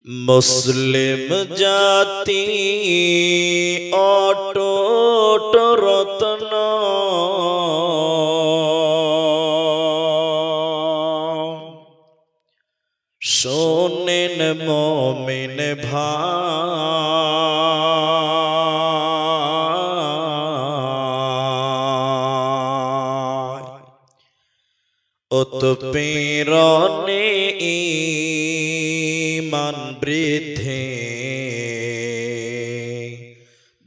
मुस्लिम जाति अटूट रत्न शोनेन मोमिन भाई उत्पीड़ने ईमान বৃদ্ধি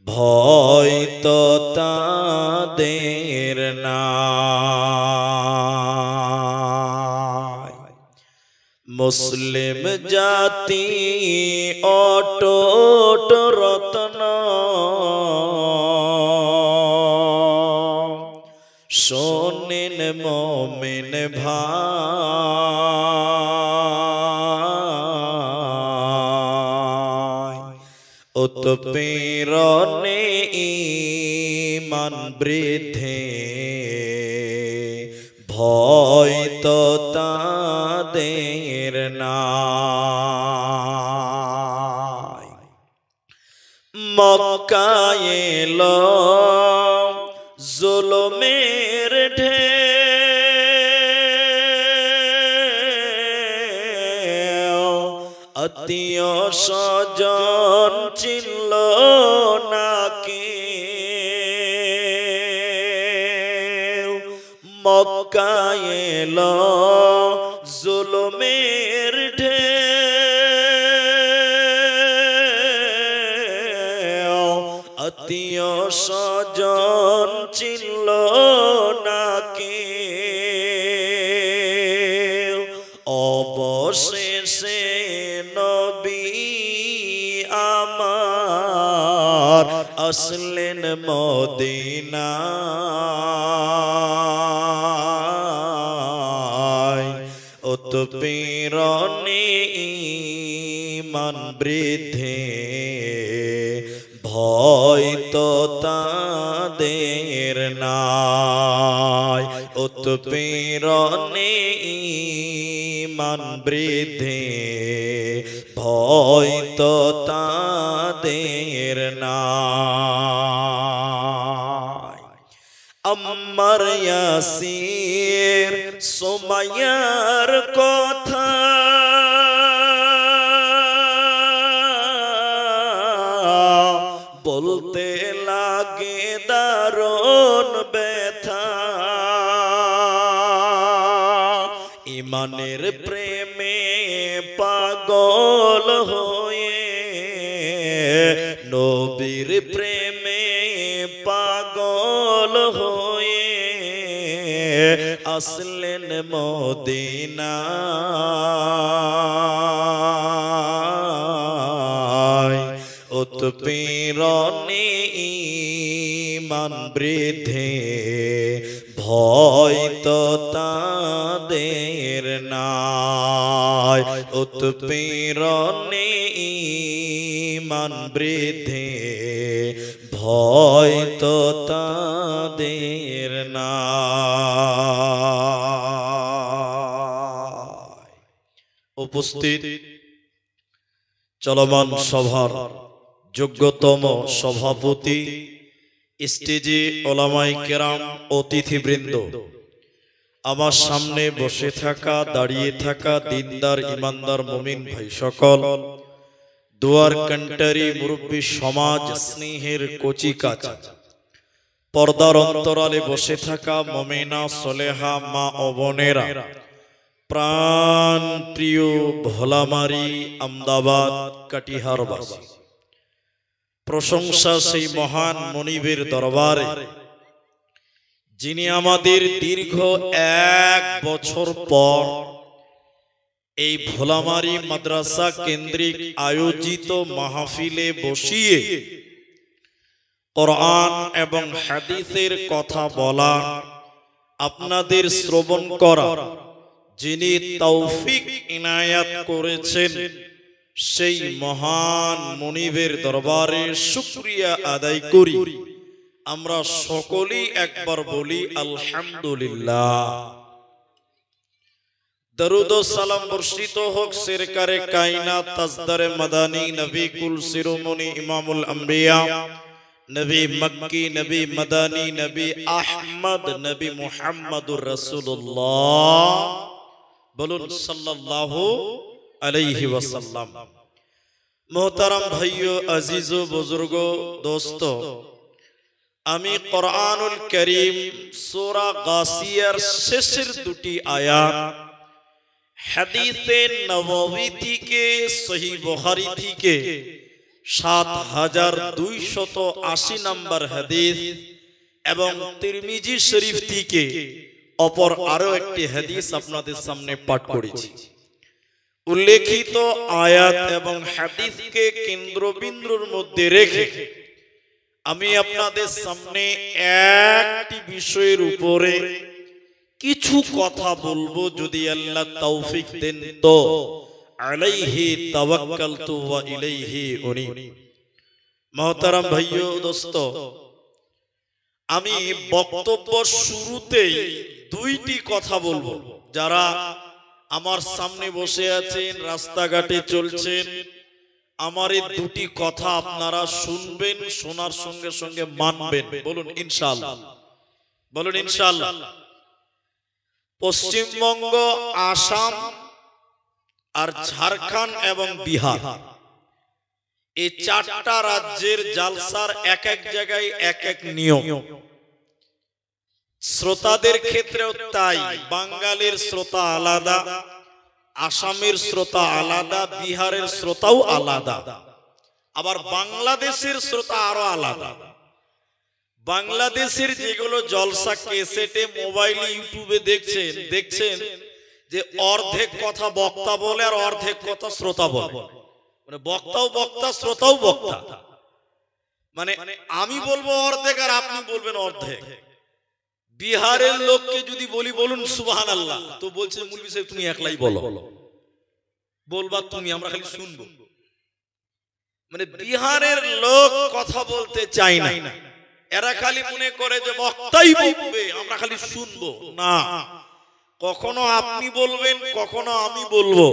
ভয় তো তাদের নাই। মুসলিম জাতি অটুট রত্ন শোনেন মোমিন ভাই उत्पीड़ने ईमान বৃদ্ধি ভয় তো তাদের নাই। মক্কায় এলো জুলুমের ঢেউ আত্মীয় স্বজন চিনল না কেউ। মক্কায় এলো জুলুমের ঢেউ আত্মীয় স্বজন চিনল না কেউ। অবশেষে নবী আমার আসলেন মদিনায় उत्पीड़ने ईमान বৃদ্ধি ভয় তো তাদের নাই। उत्पीड़ने ईमान বৃদ্ধি ভয় তো তাদের নাই। আম্মার ইয়াসির সুমাইয়ার কথা বলতে লাগে দারুণ ব্যথা। ইমানের প্রেমে পাগল হয়ে নবীর প্রেমে পাগল হয়ে আসলেন মদিনায় उत्पीड़ने ईमान বৃদ্ধি ভয় তো তাদের নাই। उत्पीड़ने ईमान বৃদ্ধি ভয় তো তাদের নাই। উপস্থিত চলমান সভার যোগ্যতম সভাপতি, স্টেজে ওলামায়ে কেরাম, অতিথিবৃন্দ, আমার সামনে বসে থাকা, দাঁড়িয়ে থাকা দিনদার ইমানদার মুমিন ভাই সকল, দুয়ার কান্টারি মুরব্বী সমাজ, স্নেহের কচি কাঁচা, পর্দার অন্তরালে বসে থাকা মুমিনা সলেহা মা ও বোনেরা, প্রাণ প্রিয় ভোলামারি আমদাবাদ কাটিহারবাসী, প্রশংসা সেই মহান মনিবের দরবারে যিনি আমাদের দীর্ঘ 1 বছর পর এই ভোলামারি মাদ্রাসা কেন্দ্রিক আয়োজিত মাহফিলে বসিয়ে কোরআন এবং হাদিসের কথা বলা, আপনাদের শ্রবণ করা যিনি তৌফিক ইনায়াত করেছেন, সেই মহান মনিবের দরবারে শুকরিয়া আদায় করি। আমরা সকলেই একবার বলি আলহামদুলিল্লাহ। दरूद व सलाम बर्षित होक सरकारे कायनात ताजदारे मदानी नबी कुल शिरोमणि इमामुल अंबिया नबी मक्की नबी मदानी नबी अहमद नबी मुहम्मदुर रसूलुल्लाह बोलुन सल्लल्लाहु अलैहि वसल्लम। मोहतरम भाइयों अजीजो बुजुर्गो दोस्तों, आमी कुरानुल करीम सूरा गासियार शेषेर दुटी आयात হাদিসে নববী থেকে সহিহ বুখারী থেকে ৭২৮০ নম্বর হাদিস এবং তিরমিজি শরীফ থেকে অপর আরো একটি হাদিস আপনাদের সামনে পাঠ করেছি। উল্লেখিত আয়াত এবং হাদিসকে কেন্দ্রবিন্দুর মধ্যে রেখে আমি আপনাদের সামনে একটি বিষয়ের উপরে কিছু কথা বলবো, যদি আল্লাহ তৌফিক দেন তো। আলাইহি তাওয়াক্কালতু ওয়া ইলাইহি উনীব। মুহতারাম ভাইও দোস্ত, আমি বক্তব্য শুরুতেই দুইটি কথা বলবো। যারা আমার সামনে বসে আছেন, রাস্তাঘাটে চলছেন, আমার এই দুটি কথা আপনারা শুনবেন, শোনার সঙ্গে সঙ্গে মানবেন। বলুন ইনশাআল্লাহ, বলুন ইনশাআল্লাহ। পশ্চিমবঙ্গ, আসাম আর ঝাড়খণ্ড এবং বিহার, এই চারটা রাজ্যের জালসার এক এক জায়গায় এক এক নিয়ম। শ্রোতাদের ক্ষেত্রেও তাই। বাঙালির শ্রোতা আলাদা, আসামের শ্রোতা আলাদা, বিহারের শ্রোতাও আলাদা, আবার বাংলাদেশের শ্রোতা আরো আলাদা। বাংলাদেশের যেগুলো জলসা ক্যাসেটে মোবাইলে ইউটিউবে দেখছেন যে অর্ধেক কথা বক্তা বলে আর অর্ধেক কথা শ্রোতা বলে, মানে বক্তাও বক্তা শ্রোতাও বক্তা। মানে আমি বলবো অর্ধেক আর আপনি বলবেন অর্ধেক। বিহারের লোককে যদি বলি বলুন সুবহানাল্লাহ, তো বলছে মুলবি সাহেব তুমি একলাই বলো, বলবা তুমি, আমরা খালি শুনবো। মানে বিহারের লোক কথা বলতে চায় না, এরা খালি মনে করে যে বক্তাই বলবে, আমরা খালি শুনবো। না, কখনো আপনি বলবেন, কখনো আমি বলবো,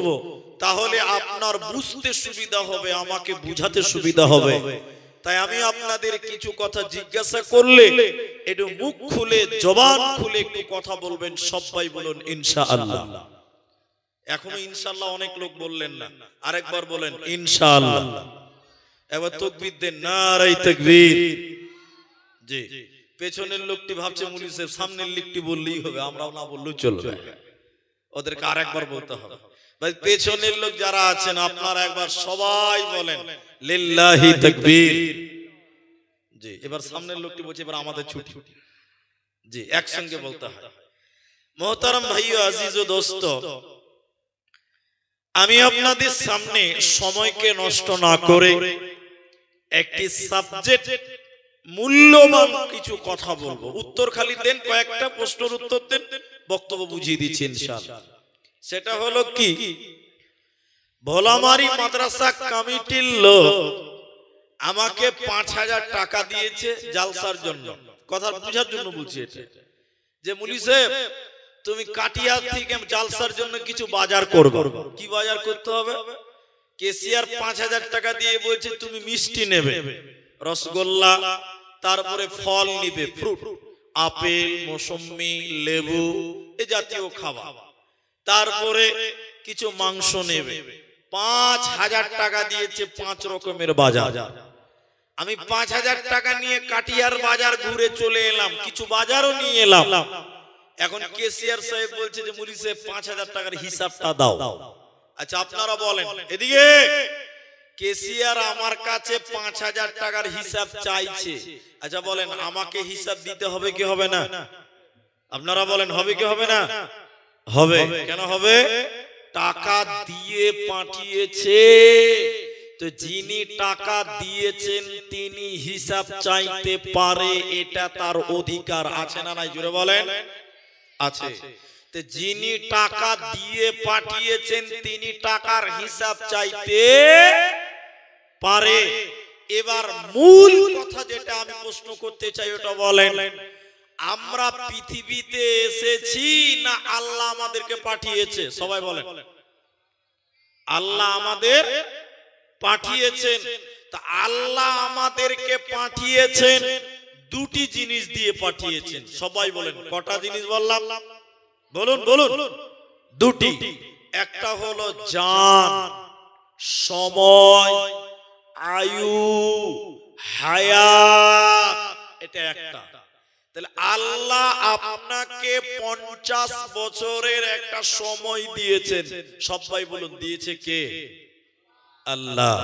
তাহলে আপনার বুঝতে সুবিধা হবে, আমাকে বুঝাতে সুবিধা হবে। তাই আমি আপনাদের কিছু কথা জিজ্ঞাসা করলে একটু মুখ খুলে, জবান খুলে একটু কথা বলবেন। সবাই বলুন ইনশাআল্লাহ। এখনো ইনশাআল্লাহ অনেক লোক বললেন না, আরেকবার বলেন ইনশাআল্লাহ। এবার তাকবীর দেন, নারায়ে তাকবীর। জি, পেছনের লোকটি ভাবছে মুলি সাহেব সামনের লোকটি বললেই হবে, আমরাও না বললেও চলবে, ওদেরকে আরেকবার বলতে হবে। ভাই পেছনের লোক যারা আছেন আপনারা একবার সবাই বলেন লিল্লাহি তাকবীর। জি, এবার সামনের লোকটি বলছে এবার আমাদের ছুটি। জি, একসঙ্গে বলতে হয়। মুহতারাম ভাইও আজিজ ও দোস্ত, আমি আপনাদের সামনে সময়কে নষ্ট না করে একটি সাবজেক্ট মূল্যবান কিছু কথা বলবো। উত্তর খালি দেন, কয়েকটা প্রশ্নের উত্তর দেন, বক্তব্য বুঝিয়ে দিচ্ছি ইনশাআল্লাহ। সেটা হলো কি, ভোলামারি মাদ্রাসা কমিটির লোক আমাকে ৫০০০ টাকা দিয়েছে জালসার জন্য। কথা বুঝার জন্য বলছি এটা, যে মুলি সাহেব তুমি কাটিয়ার থেকে জালসার জন্য কিছু বাজার করবে। কি বাজার করতে হবে? কেসিআর ৫০০০ টাকা দিয়ে বলছে তুমি মিষ্টি নেবে, রসগোল্লা, তারপরে ফল নিবে, ফ্রুট, আপেল, মৌসুমী, লেবু, এ জাতীয় খাবার, তারপরে কিছু মাংস নেবে। ৫০০০ টাকা দিয়েছে ৫ রকমের বাজার। আমি ৫০০০ টাকা নিয়ে কাটিয়ার বাজার ঘুরে চলে এলাম, কিছু বাজারও নিয়ে এলাম। এখন কেসিআর সাহেব বলছে যে মুলি সাহেব ৫০০০ টাকার হিসাবটা দাও। আচ্ছা আপনারা বলেন, এদিকে কেসিআর আমার কাছে ৫০০০ টাকার হিসাব চাইছে। আচ্ছা বলেন আমাকে হিসাব দিতে হবে কি হবে না? আপনারা বলেন হবে কি হবে না? হবে। কেন হবে? টাকা দিয়ে পাঠিয়েছে, তো যিনি টাকা দিয়েছেন তিনি হিসাব চাইতে পারে, এটা তার অধিকার আছে না নাই? জোরে বলেন আছে। তো যিনি টাকা দিয়ে পাঠিয়েছেন তিনি টাকার হিসাব চাইতে পারে। এবার মূল কথা যেটা আমি প্রশ্ন করতে চাই ওটা বলেন, আমরা পৃথিবীতে এসেছি না আল্লাহ আমাদেরকে পাঠিয়েছে? সবাই বলেন। আল্লাহ আমাদের পাঠিয়েছেন। তা আল্লাহ আমাদেরকে পাঠিয়েছেন দুটি জিনিস দিয়ে পাঠিয়েছেন। সবাই বলেন কটা জিনিস বললাম? বলুন বলুন। দুটি। একটা হলো জান, সময়, আয়ু, হায়াত, এটা একটা। তাহলে আল্লাহ আপনাকে 50 বছরের একটা সময় দিয়েছেন। সবাই বলুন দিয়েছে কে? আল্লাহ।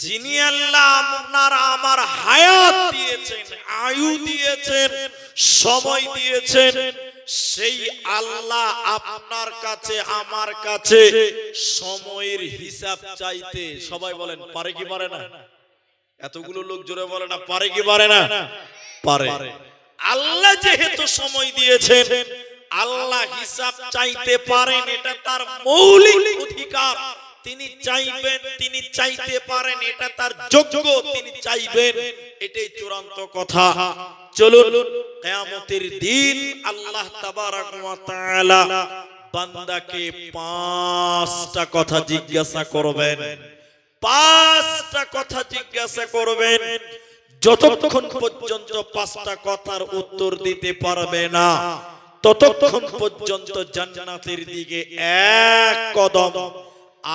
যিনি আল্লাহ আপনার আমার হায়াত দিয়েছেন, আয়ু দিয়েছেন, সময় দিয়েছেন, সেই আল্লাহ আপনার কাছে আমার কাছে সময়ের হিসাব চাইতে, সবাই বলেন পারে কি পারে না? এতগুলো লোক জোরে বলে না পারে কি পারে না? পারে। আল্লাহ যেহেতু সময় দিয়েছেন, আল্লাহ হিসাব চাইতে পারেন, এটা তার মৌলিক অধিকার। তিনি চাইবেন, তিনি চাইতে পারেন, এটা তার যোগ্য, তিনি চাইবেন, এটাই চূড়ান্ত কথা। চলুন কিয়ামতের দিন আল্লাহ তাবারাক ওয়া তাআলা বান্দাকে 5টা কথা জিজ্ঞাসা করবেন। 5টা কথা জিজ্ঞাসা করবেন। যতক্ষণ পর্যন্ত 5টা কথার উত্তর দিতে পারবে না, ততক্ষণ পর্যন্ত জান্নাতের দিকে এক কদম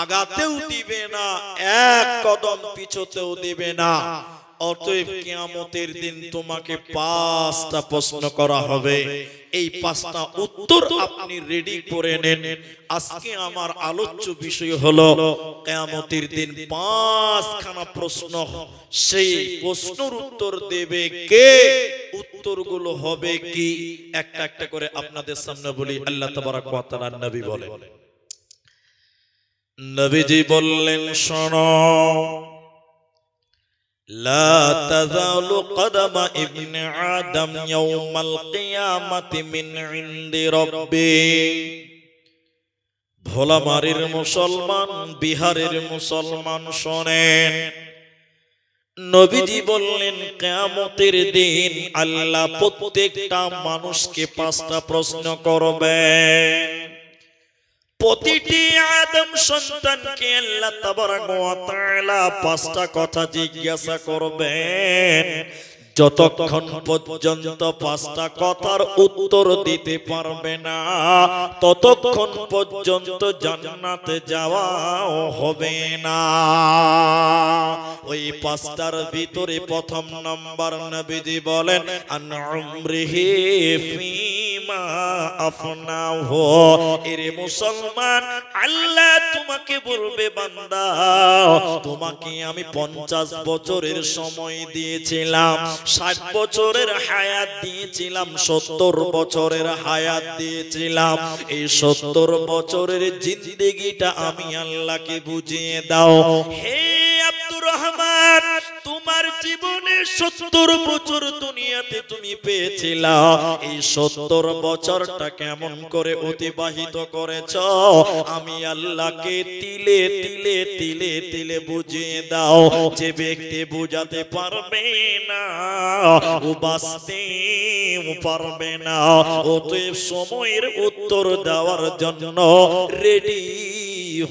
আগাতেও দিবে না, এক কদম পিছতেও দিবে না। অতএব কিয়ামতের দিন তোমাকে 5টা প্রশ্ন করা হবে। এই 5টা উত্তর আপনি রেডি করে নেন। আজকে আমার আলোচ্য বিষয় হলো কিয়ামতের দিন 5খানা প্রশ্ন। সেই প্রশ্নের উত্তর দেবে কে? উত্তরগুলো হবে কি? একটা একটা করে আপনাদের সামনে বলি। আল্লাহ তাবারাক ওয়া তাআলা নবী বলেন, নবীজি বললেন শোনো, লা তাযালু কদমা ইবনে আদম ইয়াউমাল কিয়ামাতি মিন ইনদি রাব্বি। ভোলামারীর মুসলমান, বিহারের মুসলমান শোনেন, নবীজি বললেন কিয়ামতের দিন আল্লাহ প্রত্যেকটা মানুষকে 5টা প্রশ্ন করবেন। প্রতিটি আদম সন্তানকে আল্লাহ তাবারাক ওয়া তাআলা 5টা কথা জিজ্ঞাসা করবেন। যতক্ষণ পর্যন্ত 5টা কথার উত্তর দিতে পারবে না, ততক্ষণ পর্যন্ত জান্নাতে যাওয়া হবে না। ওই 5টার ভিতরে প্রথম নাম্বার নবীজি বলেন আন উমরিহি ফিমা আফনাহু। এরে মুসলমান, আল্লাহ তোমাকে বলবে বান্দা, তোমাকে আমি 50 বছরের সময় দিয়েছিলাম, 60 বছরের হায়াত দিয়েছিলাম, 70 বছরের হায়াত দিয়েছিলাম। এই 70 বছরের জিন্দেগিটা আমি আল্লাহকে বুঝিয়ে দাও। হে আব্দুর রহমান, তোমার জীবনে 70 বছর দুনিয়াতে তুমি পেয়েছিলা, এই 70 বছরটা কেমন করে অতিবাহিত করেছো আমি আল্লাহকে তিলে তিলে তিলে তিলে বুঝিয়ে দাও। যে ব্যক্তি বুঝাতে পারবে না ও বাঁচতে পারবে না। অতএব সময়ের উত্তর দেওয়ার জন্য রেডি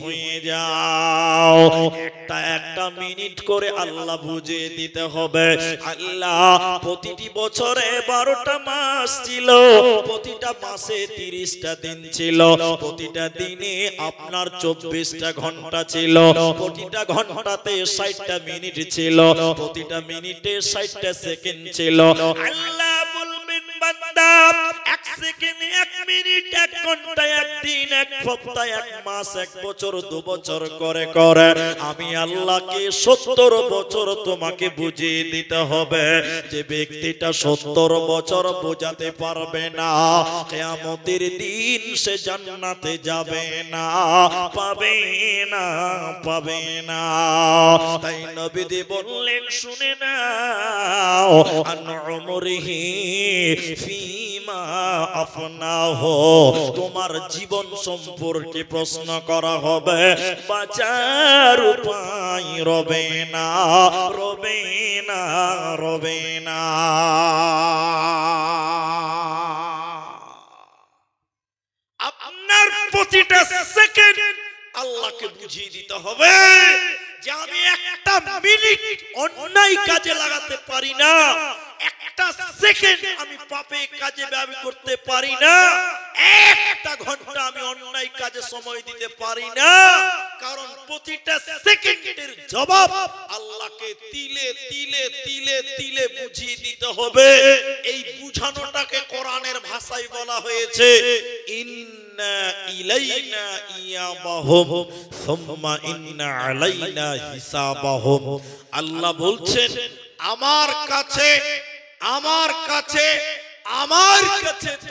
হয়ে যাও। একটা একটা মিনিট করে আল্লাহ বুঝিয়ে দিতে হবে। আল্লাহ প্রতিটি বছরে 12টা মাস ছিল, প্রতিটা মাসে 30টা দিন ছিল, প্রতিটা দিনে আপনার 24টা ঘন্টা ছিল, প্রতিটা ঘন্টাতে 60টা মিনিট ছিল, প্রতিটা মিনিটে 60টা সেকেন্ড ছিল। আল্লাহ বলবেন বান্দা, 1 সেকেন্ড, 1 মিনিট, 1 ঘন্টা, 1 দিন, 1 সপ্তাহ, 1 মাস, 1 বছর, 2 বছর করে করে আমি আল্লাহকে 70 বছর তোমাকে বুঝিয়ে দিতে হবে। যে ব্যক্তিটা 70 বছর বোঝাতে পারবে না, কিয়ামতের দিন সে জান্নাতে যাবে না, পাবে না, পাবে না। তাই নবীজি বললেন শুনে নাও, আন উমরিহি ফিমা আফনাহু। তোমার জীবন সম্পর্কে প্রশ্ন করা হবে, বাঁচার উপায় রবে না, রবে না, রবে না। প্রতিটা সেকেন্ড আল্লাহকে বুঝিয়ে দিতে হবে যে আমি একটা মিনিট অন্যায় কাজে লাগাতে পারি না, একটা সেকেন্ড আমি পাপে কাজে ব্যয় করতে পারি না, একটা ঘন্টা আমি অন্যায় কাজে সময় দিতে পারি না, কারণ প্রতিটা সেকেন্ডের জবাব আল্লাহকে তিলে তিলে তিলে তিলে বুঝিয়ে দিতে হবে। এই বুঝানোটাকে কোরআনের ভাষায় বলা হয়েছে ইন্না ইলাইনা ইয়াবাহুম সুম্মা ইন্না আলাইনা হিসাবাহুম। আল্লাহ বলছেন আমার কাছে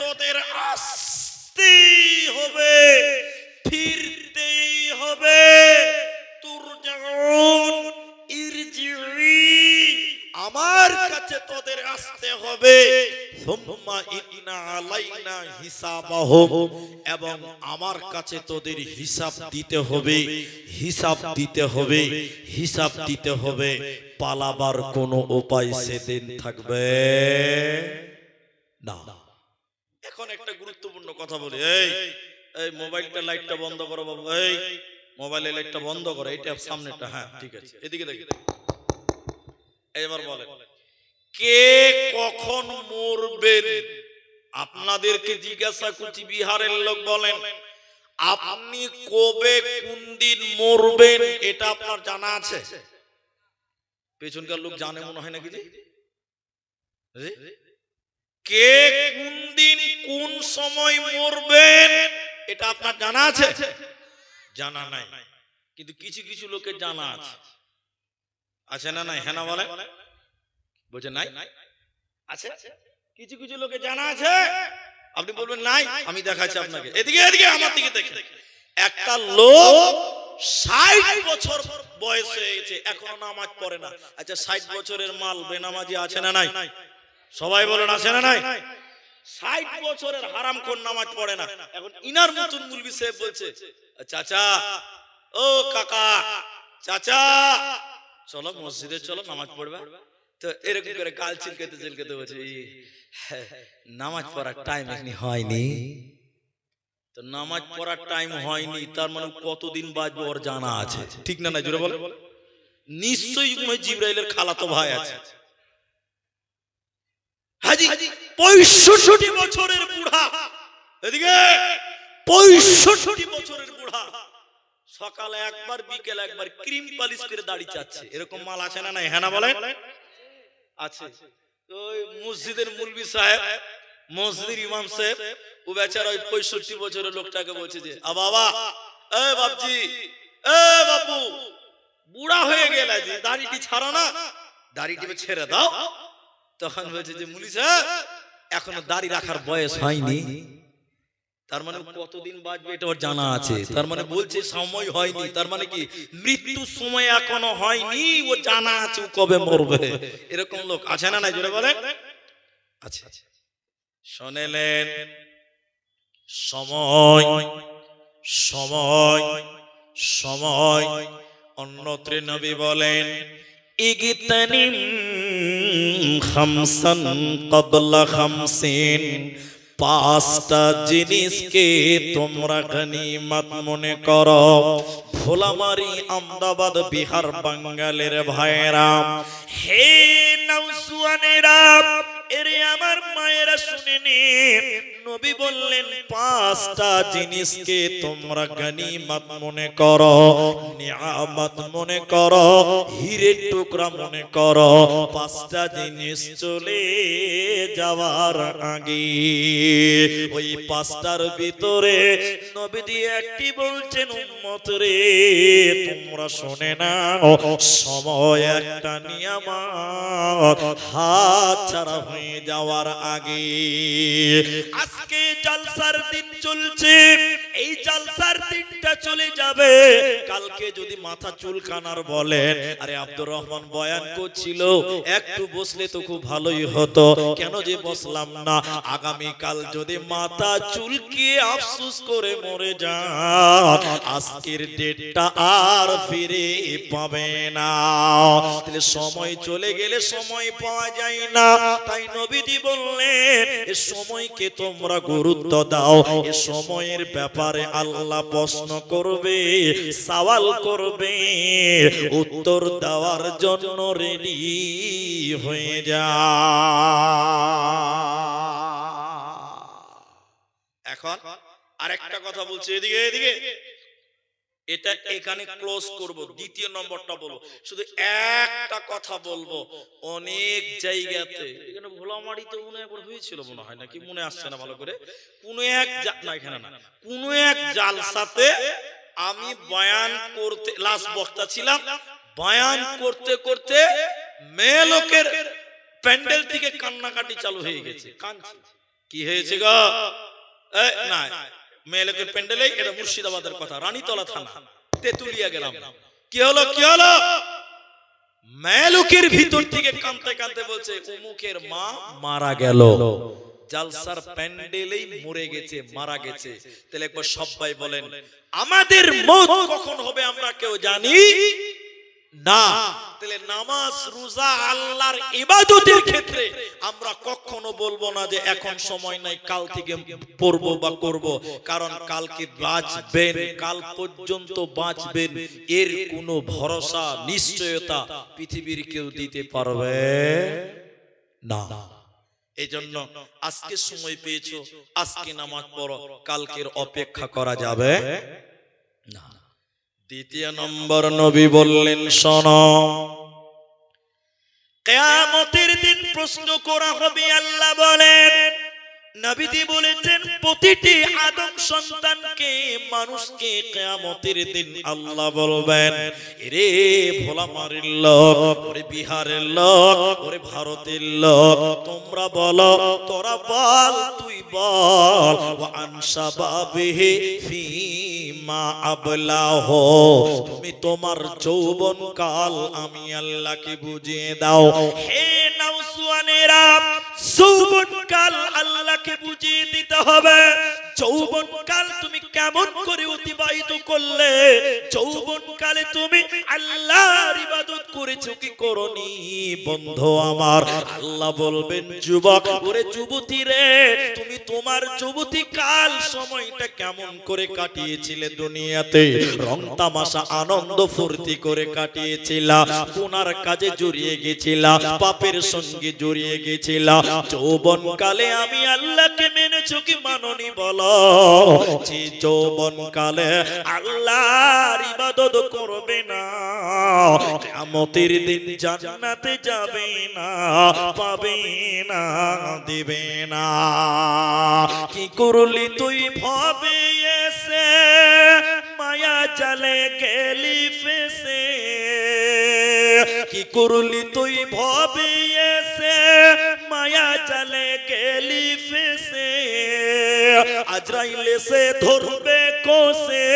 তোদের আসতেই হবে, ফিরতেই হবে। তুরজাউন ইরজিই, আমার কাছে তোদের আসতে হবে। সুম্মা ইন্না আলাইনা হিসাবাহুম, এবং আমার কাছে তোদের হিসাব দিতে হবে, হিসাব দিতে হবে, হিসাব দিতে হবে। পালাবার কোনো উপায় সেদিন থাকবে না। এখন একটা গুরুত্বপূর্ণ কথা বলি, এই মোবাইলটা লাইটটা বন্ধ করো বাবু, এই মোবাইলের লাইটটা বন্ধ করো, এটা সামনেটা, হ্যাঁ ঠিক আছে, এদিকে দেখি। এবার বলেন কে কখন মরবেন? আপনাদেরকে জিজ্ঞাসা করছি, বিহারের লোক বলেন আপনি কবে কোন দিন মরবেন এটা আপনার জানা আছে? পেছনকার লোক জানে মনে হয় নাকি? কে কোন দিন কোন সময় মরবেন এটা আপনার জানা আছে? জানা নাই, কিন্তু কিছু কিছু লোকের জানা আছে। আছে না নাই? হ্যাঁ না বলে, বলছে নাই আছে, কিছু কিছু লোকের জানা আছে। আপনি বলবেন নাই, আমি দেখাচ্ছি আপনাকে, এদিকে এদিকে আমার দিকে দেখেন। একটা লোক 60 বছর বয়স হয়েছে, এখনো নামাজ পড়ে না। আচ্ছা 60 বছরের মাল বেনামাজি আছে না নাই? সবাই বলেন আছে না নাই? 60 বছরের হারামখোর নামাজ পড়ে না। এখন ইনার মতন মুলবি সাহেব বলছে চাচা, ও কাকা, চাচা চলো মসজিদে চলো নামাজ পড়বে। তো এরকম করে গাল চিলকাতে চিলকাতে বলছে নামাজ পড়ার টাইম এখনি হয়নি। তো নামাজ পড়ার টাইম হয়নি, তার মানে কতদিন বাঁচবে ওর জানা আছে, ঠিক না? না জোরে বলে, নিশ্চয়ই জিবরাইলের খালাতো ভাই আছে। হাজি 65 বছরের বুড়া, এদিকে 65 বছরের বুড়া, সকালে একবার বিকেল একবার ক্রিম পালিশ করে দাড়ি চাচ্ছে, এরকম মাল আছে না নাই? হ্যাঁ না বলেন আছে। তো মসজিদের মুলবি সাহেব, মসজিদের ইমাম সাহেব, ও বেচারা ওই 65 বছরের লোকটাকে বলছে যে বাবা, এ বাপজি, এ বাপু, বুড়া হয়ে গেল, দাড়িটি ছাড়ো না, দাড়িটি ছেড়ে দাও। তখন বলছে যে মুলি সাহেব এখনো দাড়ি রাখার বয়স হয়নি। তার মানে কতদিন বাঁচবে এটা ওর জানা আছে। তার মানে বলছে সময় হয়নি, তার মানে কি মৃত্যু সময় এখনো হয়নি, ও জানা আছে ও কবে মরবে। এরকম লোক আছে না নাই? জোরে বলেন আছে। শুনেলেন সময় সময় সময়। অন্যত্র নবী বলেন ইগতানিম খামসান ক্বাবলা খামসিন, 5টা জিনিসকে তোমরা গনিমত মনে করো। ভোলামারি, আহমেদাবাদ, বিহার, বাঙ্গালের ভাইরা, হে নওজওয়ানেরা, এরে আমার মায়েরা শুনে নিন, নবী বললেন 5টা জিনিসকে তোমরা গনিমত মনে করো, নিয়ামত মনে করো, হীরের টুকরা মনে করো। 5টা জিনিস চলে যাওয়ার আগে ওই 5টার ভিতরে নবীজি একটি বলছেন, উম্মত রে তোমরা শুনে নাও, সময় একটা নিয়ামত, হাত ছাড়া হয়ে যাওয়ার আগে। আজকে জালসার দিন চলছে, এই জালসার দিনটা চলে যাবে। কালকে যদি মাথা চুলকানার বলেন, আরে আব্দুর রহমান বয়ান করছিল, একটু বসলে তো খুব ভালোই হতো, কেন যে বসলাম না। আগামী কাল যদি মাথা চুলকিয়ে আফসোস করে মরে যান, আজকের ডেটটা আর ফিরে পাবে না। তাহলে সময় চলে গেলে সময় পাওয়া যায় না। তাই নবীজি বললেন এ সময়কে তোমরা গুরুত্ব দাও, এ সময়ের ব্যাপার ব্যাপারে আল্লাহ প্রশ্ন করবে, সওয়াল করবে, উত্তর দেওয়ার জন্য রেডি হয়ে যা। এখন আরেকটা কথা বলছি, এদিকে এদিকে, এটা এখানে ক্লোজ করব, দ্বিতীয় নম্বরটা বলবো। শুধু একটা কথা বলবো, অনেক জায়গাতে এখানে ভোলামারিতে মনে একবার হয়েছিল মনে হয়, নাকি মনে আসছে না ভালো করে, কোন এক না এখানে না, কোন এক জালসাতে আমি বয়ান করতে, লাস্ট বক্তা ছিলাম, বয়ান করতে করতে মেয়ে লোকের প্যান্ডেল থেকে কান্নাকাটি চালু হয়ে গেছে, কাঁদছে। কি হয়েছে গো? না, মেয়ে লোকের প্যান্ডেলে, এটা মুর্শিদাবাদের কথা, রানীতলা থানা, তেতুলিয়া গেলাম। কি হলো কি হলো? মেয়ে লোকের ভিতর থেকে কাঁদতে কাঁদতে বলছে অমুকের মা মারা গেল, জালসার প্যান্ডেলেই মরে গেছে, মারা গেছে। তাহলে একবার সবাই বলেন, আমাদের মওত কখন হবে আমরা কেউ জানি না। তাহলে নামাজ রোজা আল্লাহর ইবাদতের ক্ষেত্রে আমরা কখনো বলবো না যে এখন সময় নাই, কাল থেকে পড়বো বা করব, কারণ কালকে বাঁচবেন, কাল পর্যন্ত বাঁচবেন, এর কোনো ভরসা নিশ্চয়তা পৃথিবীর কেউ দিতে পারবে না। এই জন্য আজকে সময় পেয়েছো, আজকে নামাজ পড়ো, কালকের অপেক্ষা করা যাবে না। দ্বিতীয় নম্বর নবী বললেন, শোনো, কিয়ামতের দিন প্রশ্ন করা হবে। আল্লাহ বলেন, নবীজি বলেছেন, প্রতিটি আদম সন্তানকে, মানুষকে কিয়ামতের দিন আল্লাহ বলবেন, রে ভোলামারির লোক, ওরে বিহারের লোক, ওরে ভারতের লোক, তোমরা বলো, তোরা বল, তুই বল, ওয়া আনসাবাবিহি ফিমা আবলাহ, তুমি তোমার যৌবন কাল আমি আল্লাহকে বুঝিয়ে দাও। হে নওজওয়ানেরা, যৌবন কাল আল্লাহকে বুঝিয়ে দিতে হবে। যৌবন কাল তুমি কেমন করে অতিবাহিত করলে, যৌবন কালে তুমি আল্লাহর ইবাদত করেছো কি করনি? বন্ধু আমার, আল্লাহ বলবেন, যুবক, ওরে যুবতী রে, তুমি তোমার যুবতী কাল সময়টা কেমন করে কাটিয়েছিলে দুনিয়াতে? রং তামাশা আনন্দ ফুর্তি করে কাটিয়েছিলা, গুনার কাজে জড়িয়ে গেছিলা, পাপের সঙ্গে জড়িয়ে গেছিলা। যৌবন কালে আমি আল্লাহকে মেনেছো কি মাননি? বলো, যে যৌবন কালে আল্লাহর ইবাদত করবে না, কিয়ামতের দিন জান্নাতে যাবে না, পাবে না, দিবে না। কি করলি তুই ভাবে এসে, মায়া জালে গেলি ফেসে? কি করলি তুই ভাবে এসে, মায়া জালে গেলি ফেসে? আজরাইল এসে ধরবে কোসে,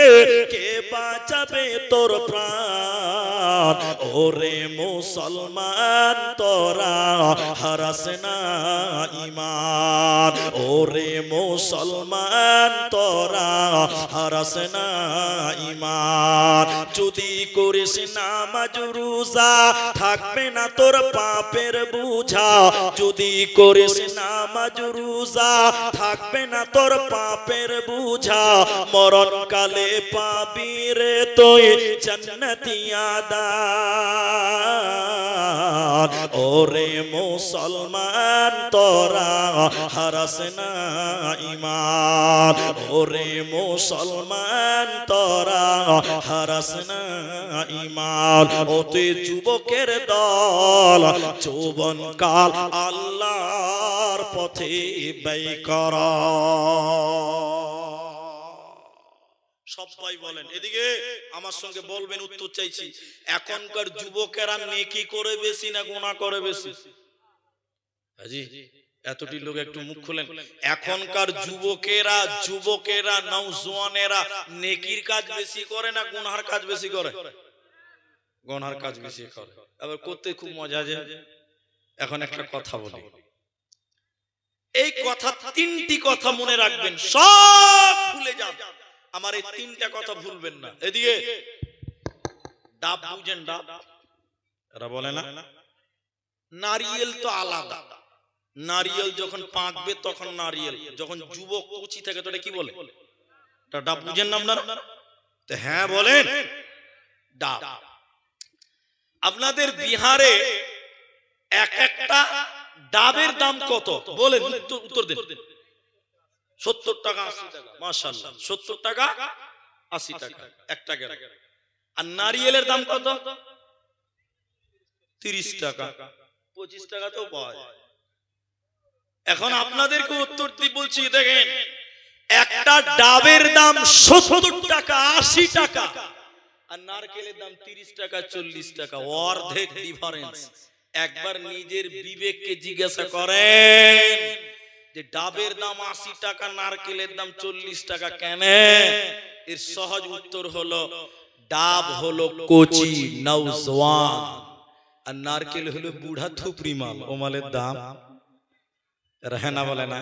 কে বাঁচাবে তোর প্রাণ? ওরে মুসলমান, তোরা হারাস না ঈমান, ওরে মুসলমান, তোরা হারাস না ঈমান। যদি করিস নামাজ রোজা, থাকবে না তোর পাপের বোঝা। যদি করিস নামাজ রোজা, থাকবে না তোর পাপের বোঝা। মরণ কালে পাবি রে তুই জান্নাতি আদান। ওরে মুসলমান, তোরা হারাস না ঈমান, ওরে মুসলমান, তোরা হারাস না ঈমান। ওতে যুবকের দল, যৌবন কাল আল্লাহর পথে ব্যয় কর। সবাই বলেন, এদিকে আমার সঙ্গে বলবেন, উত্তর চাইছি। এখনকার যুবকেরা নেকি করে বেশি না গুনাহ করে বেশি? হাজি, এতটি লোক একটু মুখ খুলেন। এখনকার যুবকেরা নওজওয়ানেরা নেকির কাজ বেশি করে না গুনার কাজ বেশি করে? গুনার কাজ বেশি করে। আবার করতে খুব মজা যায়। এখন একটা কথা বলি, এই কথা, তিনটি কথা মনে রাখবেন, সব ভুলে যান। আমার এই তিনটা কথা ভুলবেন না। এদিকে ডাব বুঝেন? ডাব এরা বলে না, নারিয়েল তো আলাদা। নারিয়েল যখন পাকবে তখন নারিয়েল, যখন যুবক কচি থাকে তো কি বলে? ডাব বুঝেন না আপনারা? তো হ্যাঁ বলেন ডাব। আপনাদের বিহারে এক একটা ডাবের দাম কত বলেন, উত্তর দেন। 70 টাকা 80 টাকা, মাশাআল্লাহ 70 টাকা 80 টাকা একটা গেল। আর নারিয়েলের দাম কত? 30 টাকা 25 টাকাতেও পাওয়া যায়। এখন আপনাদেরকে উত্তর দিয়ে বলছি, দেখেন একটা ডাবের দাম 70 টাকা 80 টাকা আর নারকেলের দাম 30 টাকা 40 টাকা, অর্ধেক ডিফারেন্স। একবার নিজের বিবেককে জিজ্ঞাসা করেন যে ডাবের দাম 80 টাকা নারকেলের দাম 40 টাকা কেন? এর সহজ উত্তর হলো ডাব হলো কচি নওজওয়ান আর নারকেল হলো বুড়া থুপড়ি মাল। ও মালের দাম রহেনা বলে না।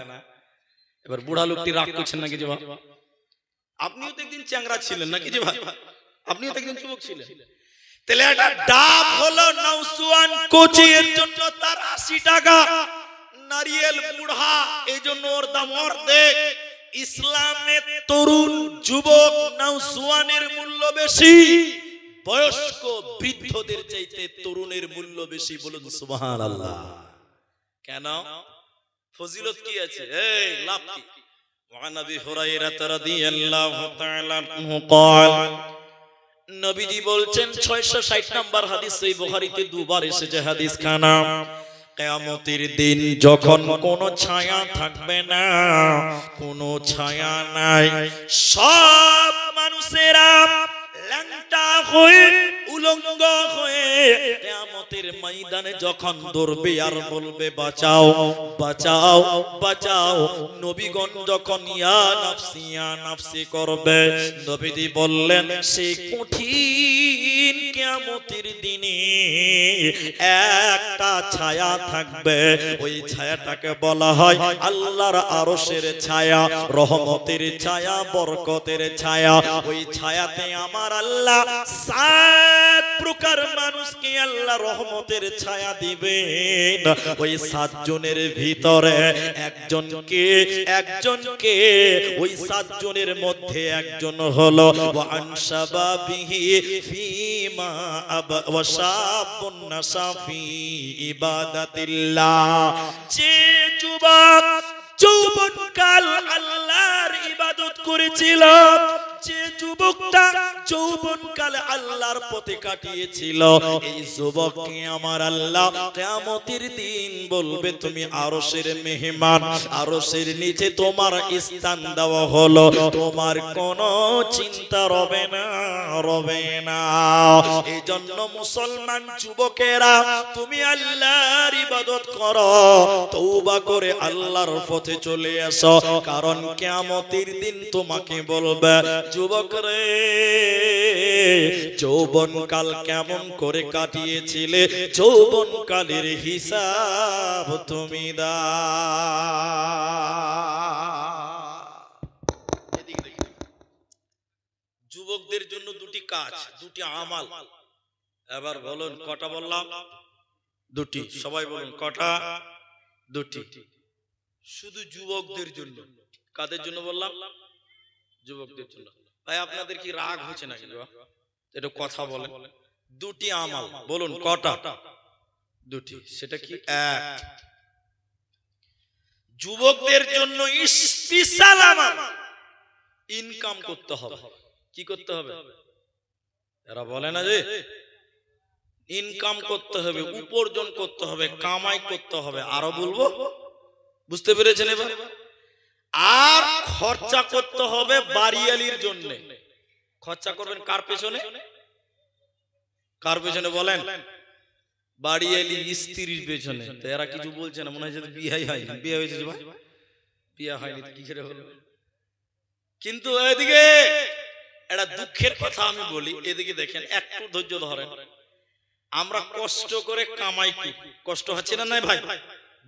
এবার বুড়া লোকটি রাগ করছেন নাকি যে ভাই? আপনিও তো একদিন চ্যাংরা ছিলেন নাকি যে ভাই? আপনিও তো একদিন যুবক ছিলেন। তাহলে একটা ডাব হলো নওজওয়ান কচি, এর জন্য তার 80 টাকা। নারিয়েল বুড়া, এই জন্য ওর দাম অর্ধেক। ইসলামের তরুণ যুবক নওজওয়ানের মূল্য বেশি, বয়স্ক বৃদ্ধদের চাইতে তরুণের মূল্য বেশি। বলুন সুবহানাল্লাহ। কেন? ফজিলত কি আছে? এই লাভ কি? ওয়া নবী হুরায়রা রাদিয়াল্লাহু তাআলা আনহু قال নবীজি বলছেন 660 নাম্বার হাদিস, এই বুখারীতে দুবার এসেছে হাদিস খানা, কিয়ামতের দিন যখন কোনো ছায়া থাকবে না, কোনো ছায়া নাই, সব মানুষেরা ল্যাংটা হয়ে উলঙ্গ হয়ে কিয়ামতের ময়দানে যখন দৌড়বে আর বলবে বাঁচাও বাঁচাও বাঁচাও, নবীগণ যখন ইয়া নাফসি করবে, নবীজি বললেন সেই কঠিন কিয়ামতের দিনে একটা ছায়া থাকবে, ওই ছায়াটাকে বলা হয় আল্লাহর আরশের ছায়া, রহমতের ছায়া, বরকতের ছায়া। ওই ছায়াতে আমার আল্লাহ 7 প্রকার মানুষকে আল্লাহ রহমতের ছায়া দিবেন। ওই 7 জনের ভিতরে একজনকে ওই 7 জনের মধ্যে একজন হলো ওয়ান শাবাবিহি ফিমা ওয়াশাবুন নাসাফি ইবাদাতিল্লাহ, যে যুবক যৌবনকাল আল্লাহর ইবাদত করেছিল, যে যুবকটা যৌবনকালে আল্লাহর পথে কাটিয়েছিল, এই যুবককে আমার আল্লাহ কিয়ামতের দিন বলবে তুমি আরশের মেহমান, আরশের নিচে তোমার স্থান দেওয়া হলো, তোমার কোনো চিন্তা রবে না। এই জন্য মুসলমান যুবকেরা তুমি আল্লাহর ইবাদত করো, তওবা করে আল্লাহর পথে চলে আসো, কারণ কিয়ামতের দিন তোমাকে বলবে যুবক রে যৌবনকাল কেমন করে কাটিয়েছিলে, যৌবনকালের হিসাব তুমি দাও। যুবকদের জন্য দুটি কাজ, দুটি আমাল। এবার বলুন কটা বললাম? দুটি। সবাই বলুন কটা? দুটি। শুধু যুবকদের জন্য। কাদের জন্য বললাম? যুবকদের জন্য। ভাই আপনাদের কি রাগ হচ্ছে নাকি? এটা কথা বলেন। দুটি আমাল বলুন কটা? দুটি। সেটা কি? এক, যুবকদের জন্য স্পেশাল আমাল, ইনকাম করতে হবে। কি করতে হবে? এরা বলে না যে ইনকাম করতে হবে, উপার্জন করতে হবে, কামাই করতে হবে। আরো বলবো, বুঝতে পেরেছেন এবার? আর খরচা করতে হবে বাড়িয়ালির জন্য। খরচা করবেন কার পেছনে? কার পেছনে বলেন? বাড়িয়ালি স্ত্রীর পেছনে। তো এরা কিছু বলছে না, মনে হয় বিয়ে হয়নি। বিয়ে হয়েছে ভাই? বিয়ে হয়নি কি করে হলো? কিন্তু এদিকে একটা দুঃখের কথা আমি বলি, এদিকে দেখেন, একটু ধৈর্য ধরেন। আমরা কষ্ট করে কামাই করি, কষ্ট হচ্ছে না নাই ভাই?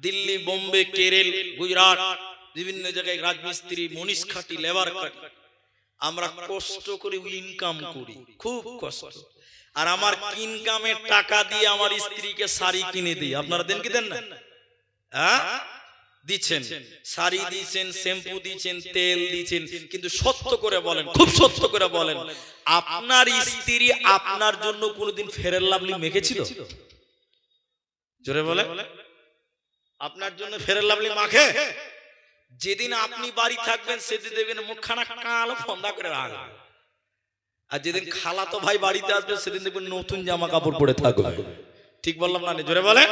দিল্লি, বোম্বে, কেরল, গুজরাট, বিভিন্ন জায়গায় রাজমিস্ত্রি, মনীষ খাটি, লেবার খাটি, আমরা কষ্ট করে ইনকাম করি, খুব কষ্ট। আর আমার ইনকামের টাকা দিয়ে আমার স্ত্রীকে শাড়ি কিনে দিই। আপনারা দেন কি দেন না? হ্যাঁ, দিচ্ছেন, শাড়ি দিচ্ছেন, শ্যাম্পু দিচ্ছেন, তেল দিচ্ছেন, কিন্তু সত্য করে বলেন, খুব সত্য করে বলেন, আপনার স্ত্রী আপনার জন্য কোনোদিন ফেয়ার লাভলি মেখেছিল? জোরে বলে, আপনার জন্য ফেয়ার লাভলি মাখে? যেদিন আপনি বাড়ি থাকবেন সেদিন দেখবেন মুখখানা কালো ফন্দা করে রাখবে, আর যেদিন খালাতো ভাই বাড়িতে আসবে সেদিন দেখবেন নতুন জামা কাপড় পরে থাকবে। ঠিক বললাম না? জোরে বলে,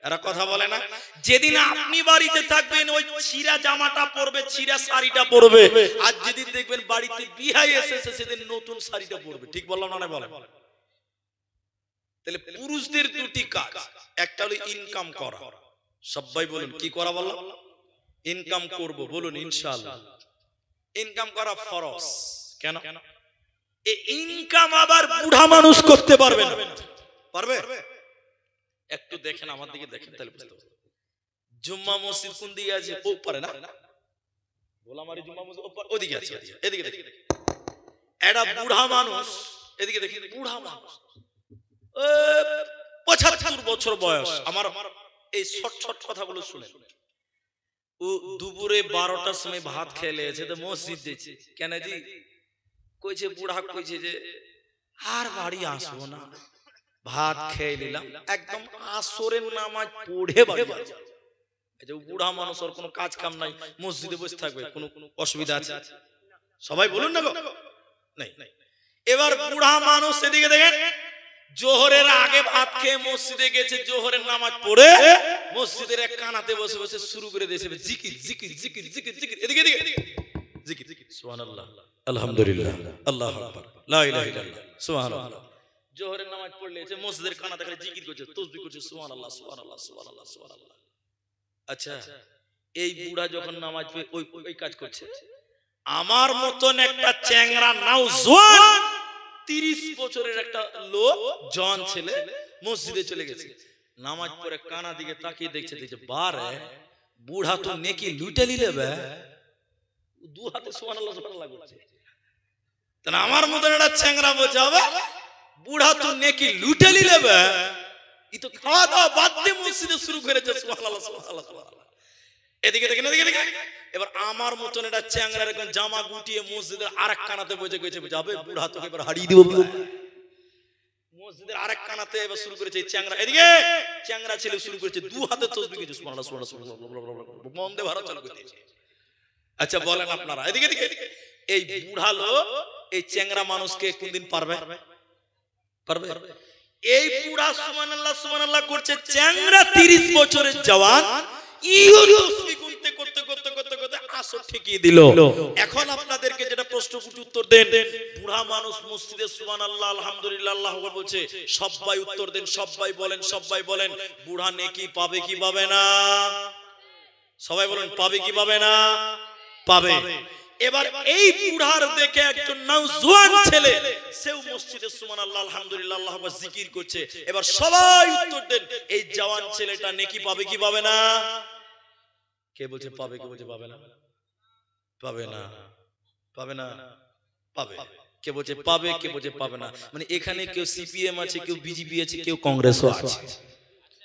এরা কথা বলে না। যেদিন আপনি বাড়িতে থাকবেন ওই ছিঁড়া জামাটা পরবে, ছিঁড়া শাড়িটা পরবে, আর যেদিন দেখবেন বাড়িতে বিহাই এসেছে সেদিন নতুন শাড়িটা পরবে। ঠিক বললাম না? বলে। তাহলে পুরুষদের দুটি কাজ, একটা হলো ইনকাম করা। সবাই বলুন কি করা? বললাম ইনকাম করব, বলুন ইনশাআল্লাহ। ইনকাম করা ফরজ। কেন? এই ইনকাম আবার বুড়া মানুষ করতে পারবে না। পারবে? একটু দেখেন, আমার দিকে দেখেন, তাহলে বুঝতে পারবেন। জুম্মা মসজিদ কোন দিকে আছে? উপরে না? গোলামারি জুম্মা মসজিদ ওদিকে আছে। এদিকে দেখেন, একটা বুড়া মানুষ, এদিকে দেখেন, বুড়া মানুষ 75 বছর বয়স। আমার এই ছোট ছোট কথাগুলো শুনে, ও দুপুরে 12টার সময় ভাত খেয়ে লেগেছে, তো মসজিদ দিয়েছে। কেন জি? কইছে বুড়া, কইছে যে আর বাড়ি আসবো না, ভাত খেয়ে নিলাম, একদম আসরের নামাজ পড়ে বাড়ি যাবো। বুড়া মানুষ, ওর কোনো কাজ কাম নাই, মসজিদে বসে থাকবে, কোনো অসুবিধা আছে? সবাই বলুন না গো, নাই। এবার বুড়া মানুষ এদিকে দেখেন, জোহরের আগে ভাত খেয়ে মসজিদে গেছে, জোহরের নামাজ পড়ে মসজিদের এক কানাতে বসে বসে শুরু করে দিয়েছে জিকির জিকির জিকির জিকির জিকির। এদিকে জিকির, সুবহানাল্লাহ, আলহামদুলিল্লাহ, আল্লাহু আকবার, লা ইলাহা ইল্লাল্লাহ, সুবহানাল্লাহ। জোহরের নামাজ পড়লে মসজিদের কানাতে করে জিকির করছে, তাসবিহ করছে, সুবহানাল্লাহ, সুবহানাল্লাহ, সুবহানাল্লাহ, সুবহানাল্লাহ। আচ্ছা, এই বুড়া যখন নামাজ পড়ে ওই কাজ করছে, আমার মতন একটা চ্যাংরা নওজোয়ান 30 বছরের একটা লোক, জওয়ান ছেলে, মসজিদে চলে গেছে, নামাজ পড়ে কানা দিকে তাকিয়ে দেখছে, বারে বুড়া তো নেকি লুটে নিলে, দু হাতে সুবহানাল্লাহ সুবহানাল্লাহ করছে। তাহলে আমার মতন একটা চ্যাংরা বোঝাবে বুড়া তো নেকি লুটে নিলে, ই তো খাওয়া দাওয়া বাদ দিয়ে মসজিদে শুরু করেছে, সুবহানাল্লাহ সুবহানাল্লাহ সুবহানাল্লাহ। এদিকে দেখেন, এদিকে দেখেন। এবার আমার মতন একটা চ্যাংরা এরকম জামা গুটিয়ে মসজিদের আরেক কানাতে বসে গেছে, যাবে বুড়া তোকে এবার হারিয়ে দিব। মসজিদের আরেক কানাতে এবার শুরু করেছে চ্যাংরা, এদিকে চ্যাংরা ছেলে শুরু করেছে, দু হাতে তাসবিহ করছে, সুবহানাল্লাহ সুবহানাল্লাহ সুবহানাল্লাহ, মন্দে ভাড়া চালু করে দিয়েছে। আচ্ছা বলেন আপনারা, এদিকে এদিকে, এই বুড়া লোক এই চ্যাংরা মানুষকে কোনদিন পারবে? পারবে? এই বুড়া সুবহানাল্লাহ সুবহানাল্লাহ করছে, চ্যাংরা 30 বছরের জওয়ান করতে করতে করতে করতে করতে আসর ঠেকিয়ে দিল। এখন আপনাদেরকে যেটা প্রশ্ন উত্তর দেন, বুড়া মানুষ মসজিদে সুবহানাল্লাহ আলহামদুলিল্লাহ আল্লাহু আকবার বলছে, সবাই উত্তর দেন, সবাই বলেন, সবাই বলেন, বুড়া নেকি পাবে কি পাবে না? সবাই বলেন, পাবে কি পাবে না? পাবে। এবার এই বুড়ার দেখে একজন নওজোয়ান ছেলে, সেও মসজিদে সুবহানাল্লাহ আলহামদুলিল্লাহ আল্লাহু আকবার জিকির করছে। এবার সবাই উত্তর দেন, এই জওয়ান ছেলেটা নেকি পাবে কি পাবে না? কে বলছে পাবে, কে বলছে পাবে না? পাবে না, পাবে না, পাবে। কে বলছে পাবে, কে বলছে পাবে না? মানে এখানে কেউ সিপিএম আছে, কেউ বিজেপি আছে, কেউ কংগ্রেসও আছে,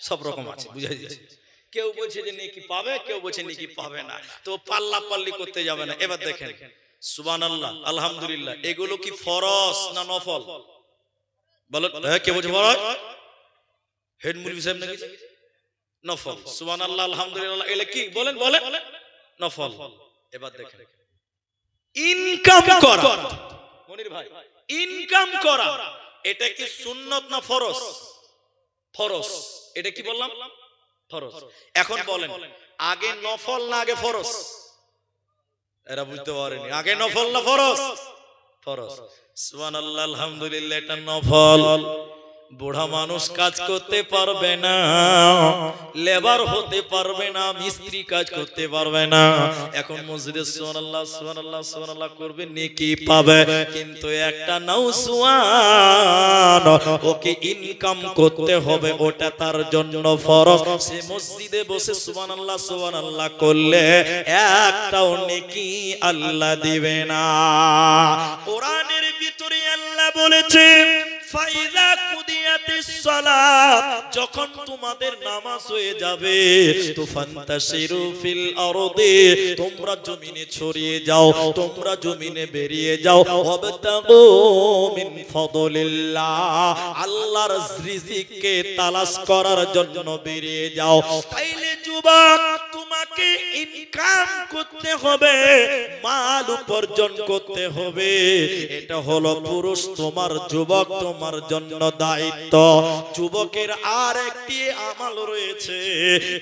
সব রকম আছে, বুঝাই যাচ্ছে। কেউ বলছে যে নেকি পাবে, কেউ বলছে নেকি পাবে না, তো পাল্লা পাল্লি করতে যাবে না। এবার দেখেন, সুবহানাল্লাহ আলহামদুলিল্লাহ, এগুলো কি ফরজ না নফল? বলো, কে বলছে ফরজ? হেড মুফতি সাহেব নাকি? নফল। সুবহানাল্লাহ আলহামদুলিল্লাহ, এগুলো কি বলেন? বলেন নফল। এবার দেখেন, ইনকাম করা, মনির ভাই, ইনকাম করা এটা কি সুন্নত না ফরজ? ফরজ। এটা কি বললাম? ফরজ। এখন বলেন, আগে নফল না আগে ফরজ? এরা বুঝতে পারেনি, আগে নফল না ফরজ? ফরজ। সুবহানাল্লাহ আলহামদুলিল্লাহ, এটা নফল। বুড়া মানুষ কাজ করতে পারবে না, লেবার হতে পারবে না, মিস্ত্রি কাজ করতে পারবে না। এখন মসজিদে সুবহানাল্লাহ সুবহানাল্লাহ সুবহানাল্লাহ করবে, নেকি পাবে, কিন্তু একটা নওজোয়ান, ওকে ইনকাম করতে হবে, ওটা তার জন্য ফরজ। সে মসজিদে বসে সুবহানাল্লাহ সুবহানাল্লাহ করলে একটাও নেকি আল্লাহ দিবে না। কোরআনের ভিতরে আল্লাহ বলেছে, ফাইদা কুদিয়াতিস সালাত, যখন তোমাদের নামাজ হয়ে যাবে তো ফান্তাশিরু ফিল আরদি, তোমরা জমিনে ছড়িয়ে যাও, তোমরা জমিনে বেরিয়ে যাও, ওয়াবতাগু মিন ফাদলিল্লাহ, আল্লাহর রিজিককে তালাশ করার জন্য বেরিয়ে যাও। তাইলে যুবক তোমাকে ইনকাম করতে হবে, মাল উপার্জন করতে হবে, এটা হলো পুরুষ তোমার, যুবক তোমার জন্য দায়িত্ব। যুবকের আর একটি আমল রয়েছে,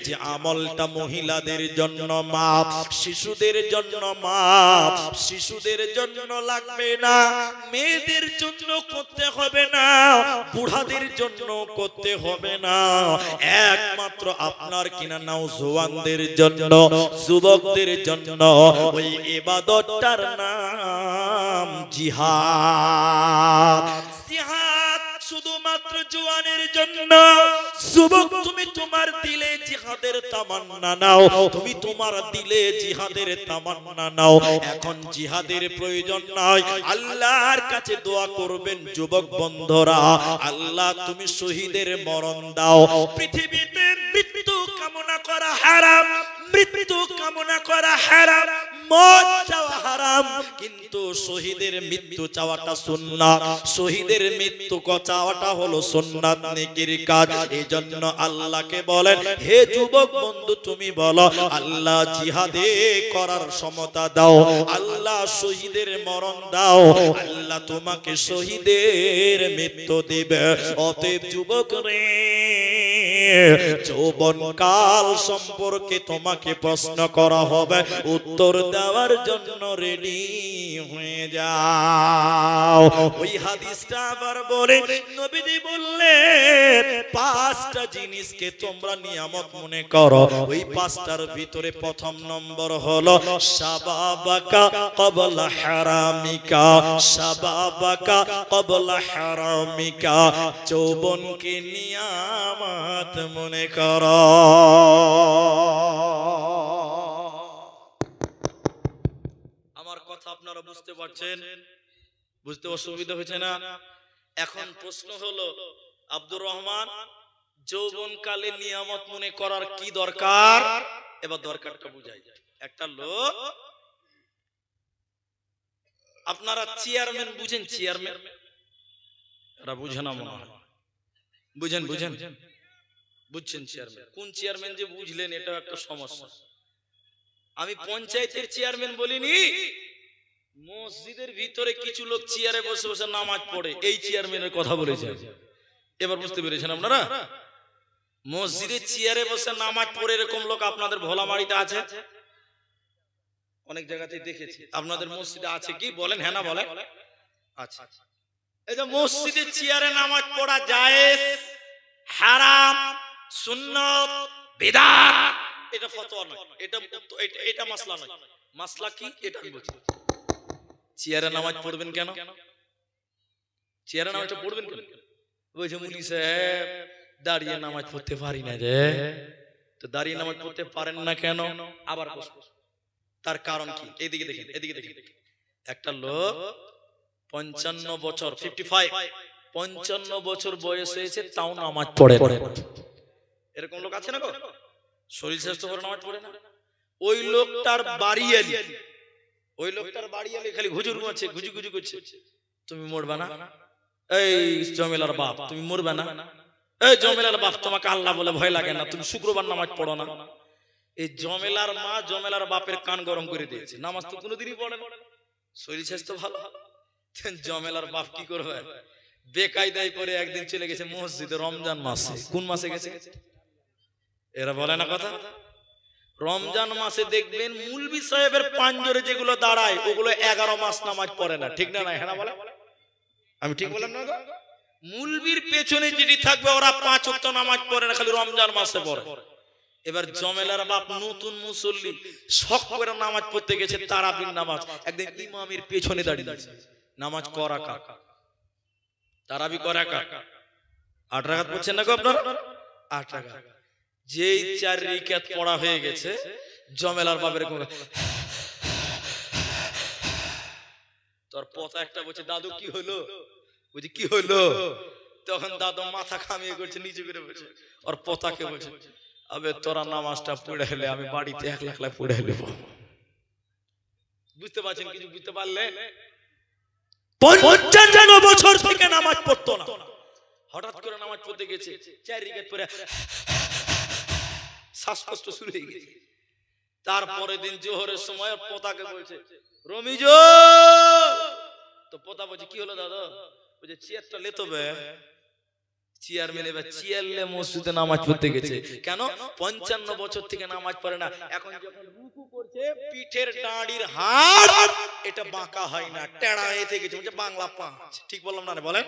যে আমলটা মহিলাদের জন্য মাপ, শিশুদের জন্য মাপ, শিশুদের জন্য লাগবে না, মেয়েদের জন্য করতে হবে না, বুড়াদের জন্য করতে হবে না, একমাত্র আপনার কিনা নওজওয়ানদের জন্য, যুবকদের জন্য। ওই ইবাদতটার নাম জিহাদ। জিহাদ শুধুমাত্র জওয়ানের জন্য। যুবক তুমি তোমার দিলে জিহাদের তামান্না নাও, তুমি তোমার দিলে জিহাদের তামান্না নাও। এখন জিহাদের প্রয়োজন নাই, আল্লাহর কাছে দোয়া করবেন যুবক বন্ধুরা, আল্লাহ তুমি শহীদের মরণ দাও। পৃথিবীতে মৃত্যু কামনা করা হারাম, মৃত্যু কামনা করা হারাম, মত চাওয়া হারাম, কিন্তু শহীদের মৃত্যু চাওয়াটা সুন্নাত, শহীদের মৃত্যু চাওয়াটা হলো সুন্নাত, নেকির কাজ। এইজন্য আল্লাহকে বলেন, হে যুবক বন্ধু তুমি বলো, আল্লাহ জিহাদে করার ক্ষমতা দাও, আল্লাহ শহীদের মরণ দাও, আল্লাহ তোমাকে শহীদের মৃত্যু দিবে। অতএব যুবক রে, যৌবন কাল সম্পর্কে তোমাকে প্রশ্ন করা হবে, উত্তর দেওয়ার জন্য রেডি হয়ে যাও। ওই হাদিসটা আবার বলে, নবীজি বললেন পাঁচটা জিনিসকে তোমরা নিয়ামত মনে করো। ওই পাঁচটার ভিতরে প্রথম নম্বর হলো শাবাবাকা ক্বাবলা হারামিকা, শাবাবাকা ক্বাবলা হারামিকা, যৌবনকে নিয়ামত মনে করো। আমার কথা আপনারা বুঝতে পারছেন? বুঝতে অসুবিধা হয়েছে না? এখন প্রশ্ন হলো, আব্দুর রহমান, যৌবনকালে নিয়ামত মনে করার কি দরকার? এবার দরকারটা বুঝাই। একটা লোক, আপনারা চেয়ারম্যান বুঝেন? চেয়ারম্যান এরা বুঝে না মনে হয়। বুঝেন? বুঝেন? বুঝছেন চেয়ারম্যান? কোন চেয়ারম্যান যে বুঝলেন এটা একটা সমস্যা। আমি পঞ্চায়েতের চেয়ারম্যান বলিনি, মসজিদের ভিতরে কিছু লোক চেয়ারে বসে বসে নামাজ পড়ে, এই চেয়ারম্যানের কথা বলেছে। এবার বুঝতে পেরেছেন আপনারা? মসজিদের চেয়ারে বসে নামাজ পড়ে এরকম লোক আপনাদের ভোলামারিতে আছে, অনেক জায়গাতে দেখেছি। আপনাদের মসজিদে আছে কি? বলেন হ্যাঁ না বলেন। আচ্ছা, এই যে মসজিদের চেয়ারে নামাজ পড়া জায়েজ, হারাম, সুন্নাত, বিদআত, এটা ফতোয়া নয়, এটা মাসলা নয়। মাসলা কি এটা আমি বলছি। চেয়ারে নামাজ পড়বেন কেন? চেয়ারে নামাজটা পড়বেন কেন? বলছে মুলি সাহেব দাঁড়িয়ে নামাজ পড়তে পারি না রে। তো দাঁড়িয়ে নামাজ পড়তে পারেন না কেন? আবার তার কারণ কি? এইদিকে দেখেন, এদিকে দেখেন। একটা লোক 55 বছর, 55 বছর বয়স হয়েছে, তাও নামাজ পড়ে না। এরকম লোক আছে না গো? শরীর স্বাস্থ্য করে নামাজ পড়ে না। ওই লোকটার বাড়ি এলি, ওই লোকটার বাড়ি এলি খালি ঘুজুর আছে, ঘুজু করছে, তুমি মরবে না? এই জমেলার বাপ তুমি মরবে না? এই জমেলার বাপ তোমাকে আল্লাহ বলে ভয় লাগে না? তুমি শুক্রবার নামাজ পড়ো না? এই জমেলার মা জমেলার বাপের কান গরম করে দিয়েছে, নামাজ তো কোনোদিনই পড়ে না, শরীর স্বাস্থ্য ভালো। জমেলার বাপ কি করবে? বেকায়দায় করে একদিন চলে গেছে মসজিদে রমজান মাসে। কোন মাসে গেছে? এরা বলে না কথা। রমজান মাসে দেখবেন মুলবি সাহেবের পাঞ্জরে যেগুলো দাঁড়ায় ওগুলো 11 মাস নামাজ পড়ে না। ঠিক না? হ্যাঁ না বলে? আমি ঠিক বললাম না? মুলবির পেছনে যেটি থাকবে ওরা 5 ওয়াক্ত নামাজ পড়ে না, খালি রমজান মাসে পড়ে। এবার জমেলার বাপ নতুন মুসল্লি, শখ করে নামাজ পড়তে গেছে, তারাবির নামাজ। একদিন ইমামের পেছনে দাঁড়িয়ে নামাজ করা কাকা, তারাবি করা কাকা 8 রাকাত পড়ছেন না গো আপনারা? 8 রাকাত। যেই 4 রাকাত পড়া হয়ে গেছে, জমেলার বাপের তোর পথা একটা বলছে, দাদু কি হলো? বলছে কি হলো? তখন দাদু মাথা খামিয়ে করছে, নিচে করে বসে আর পোতাকে বসে, আবে তোরা নামাজটা পড়ে হলে আমি বাড়িতে একলা একলা পড়ে হলে। বুঝতে পারছেন? কিছু বুঝতে পারলে? 55 বছর থেকে নামাজ পড়তো না, হঠাৎ করে নামাজ পড়তে গেছে, 4 রিকাত পড়ে শ্বাসকষ্ট শুরু হয়ে গেছে। তারপরে দিন জোহরের সময় পোতাকে বলছে, রমিজো। তো পোতা বলছে, কি হলো দাদা? বলছে, চেয়ারটা লেতো বে। চেয়ার মেলে চেয়ারলে মসজিদে নামাজ পড়তে গেছে। কেন? 55 বছর থেকে নামাজ পড়ে না। এখন যখন রুকু করছে, পিঠের দাঁড়ির হাড় এটা বাঁকা হয় না, টেড়া হয়ে গেছে। বলছে বাংলা পাঁচ। ঠিক বললাম না? বলেন।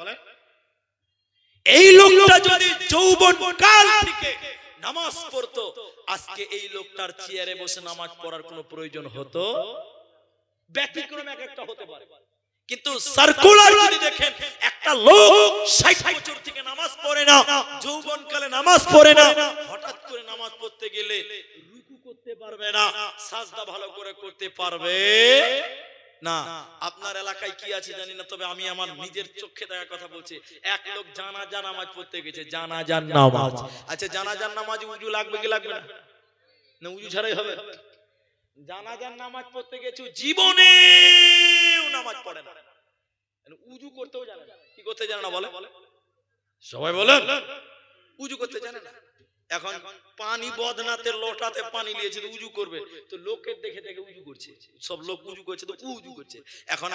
এই লোকটা যদি যৌবন কাল থেকে নামাজ পড়তো, আজকে এই লোকটার চেয়ারে বসে নামাজ পড়ার কোনো প্রয়োজন হতো? ব্যতিক্রম এক একটা হতে পারে, কিন্তু সার্কুলার যদি দেখেন, একটা লোক 60 বছর থেকে নামাজ পড়ে না, যৌবনকালে নামাজ পড়ে না, হঠাৎ করে নামাজ পড়তে গেলে রুকু করতে পারবে না, সাজদা ভালো করে করতে পারবে না। আপনার এলাকায় কি আছে জানি না, তবে আমি আমার নিজের চোখে দেখা কথা বলছি। এক লোক জানাজা নামাজ পড়তে গেছে, জানাজার নামাজ। আচ্ছা, জানাজার নামাজ উজু লাগবে কি লাগবে না? না উজু ছাড়াই হবে? জানাজার নামাজ পড়তে গেছে, জীবনে নামাজ পড়ে না, উজু করতেও জানে না। কি করতে জানে না বলে? সবাই বলেন, উজু করতে জানে না। এখন পানি বদনাতে লোটাতে পানি নিয়েছে, তো উজু করবে, তো লোকের দেখে দেখে উজু করছে। সব লোক উজু করছে, তো উজু করছে। এখন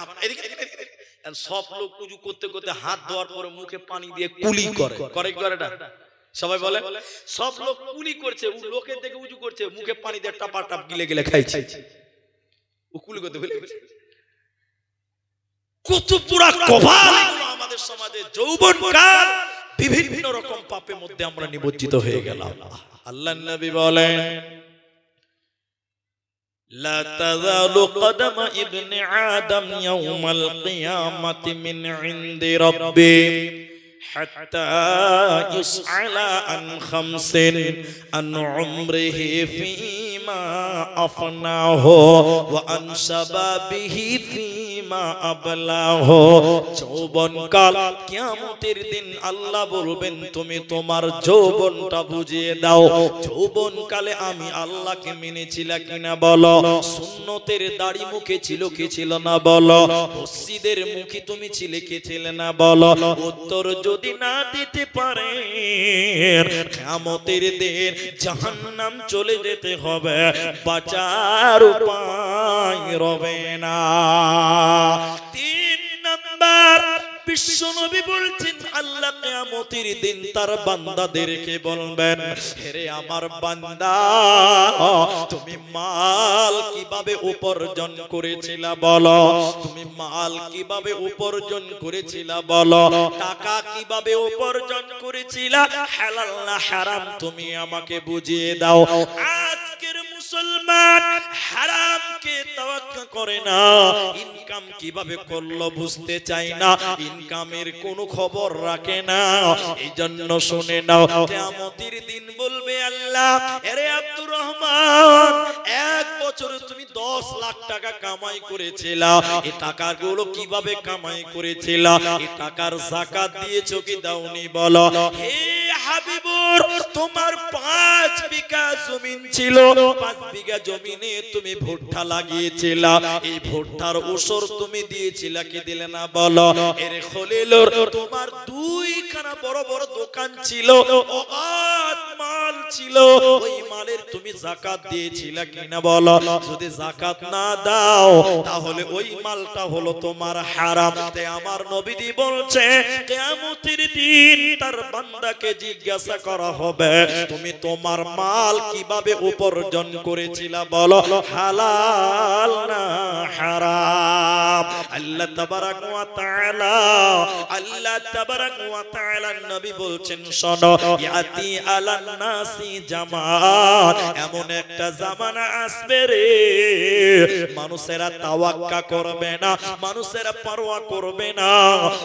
সব লোক উজু করতে করতে হাত ধোয়ার পরে মুখে পানি দিয়ে কুলি করে, করে কি করে না? সবাই বলে, সব লোক কুলি করছে, লোকের দেখে উজু করছে, মুখে পানি দিয়ে টাপা টাপ গিলে গিলে খাইছে। ও কুলি করতে ভুলে গেছে। কত পুরা কভাল আমাদের সমাজে। যৌবনকাল বিভিন্ন রকম পাপের মধ্যে আমরা নিমজ্জিত হয়ে গেলাম। আল্লাহর নবী বলেন, লা তাযালু কদমা ইবনে আদম ইয়াউমাল কিয়ামাতি মিন ইনদি রাব্বি হাত্তা ইউসআলা আন খামসিন আন উমরিহি ফীমা আফনাহু ওয়া আন শাবাবিহি ফীমা আবলাহু। যৌবনকাল কিয়ামতের দিন আল্লাহ বলবেন, তুমি তোমার যৌবনটা বুঝিয়ে দাও। যৌবনকালে আমি আল্লাহকে মেনেছিলা কিনা বলো? সুন্নতের দাড়ি মুখে ছিল কি ছিল না বলো? মসজিদের মুখী তুমি ছিলে কি ছিলে না বলো? উত্তর যদি না দিতে পারে, কিয়ামতের দিন জাহান্নাম চলে যেতে হবে, বাঁচার উপায় রবে না। 3 নাম্বার, বিশ্বনবী বলছেন, আল্লাহ কিয়ামতের দিন তার বান্দাদেরকে বলবেন, হে আমার বান্দা, তুমি মাল কিভাবে উপার্জন করেছিলা বলো? তুমি মাল কিভাবে উপার্জন করেছিলা বলো? টাকা কিভাবে উপার্জন করেছিলা? হালাল না হারাম তুমি আমাকে বুঝিয়ে দাও। আজকের মুসলমান হারামকে তাওয়াক্কা করে না, ইনকাম কিভাবে করলো বুঝতে চায় না, ইনকামের কোনো খবর রাখে না। এই জন্য শুনে নাও, কিয়ামতের দিন বলবে আল্লাহ, আরে আব্দুর রহমান, 1 বছরে তুমি 10 লাখ টাকা কামাই করেছিলা, এই টাকাগুলো কিভাবে কামাই করেছিলা? এই টাকার যাকাত দিয়েছো কি দাওনি বলো? হে হাবিবুর, তোমার 5 বিঘা জমিন ছিল, 5 বিঘা জমিনে তুমি ভুট্টা লাগিয়েছিলা, এই ভুট্টার ওসর তুমি দিয়েছিলা কি দিলে না বলো? এর খলিলুর, তোমার 2খানা বড় বড় দোকান ছিল, অগাধ মাল ছিল, ওই মালের তুমি যাকাত দিয়েছিলা কিনা বলো? যদি যাকাত না দাও, তাহলে ওই মালটা হলো তোমার হারাম। তাই আমার নবীজি বলছে, কিয়ামতের দিন তার বান্দাকে জিজ্ঞাসা করা হবে, তুমি তোমার মাল কিভাবে উপার্জন করেছিলা বলো, হালাল না হারাম? আল্লাহ তাবারাক ওয়া তাআলা, আল্লাহ তাবারাক ওয়া তাআলা নবী বলছেন, শোনো, ইয়াতি আলান নাসি জামান, এমন একটা জামানা আসবে রে, মানুষেরা তাওয়াক্কা করবে না, মানুষেরা পরোয়া করবে না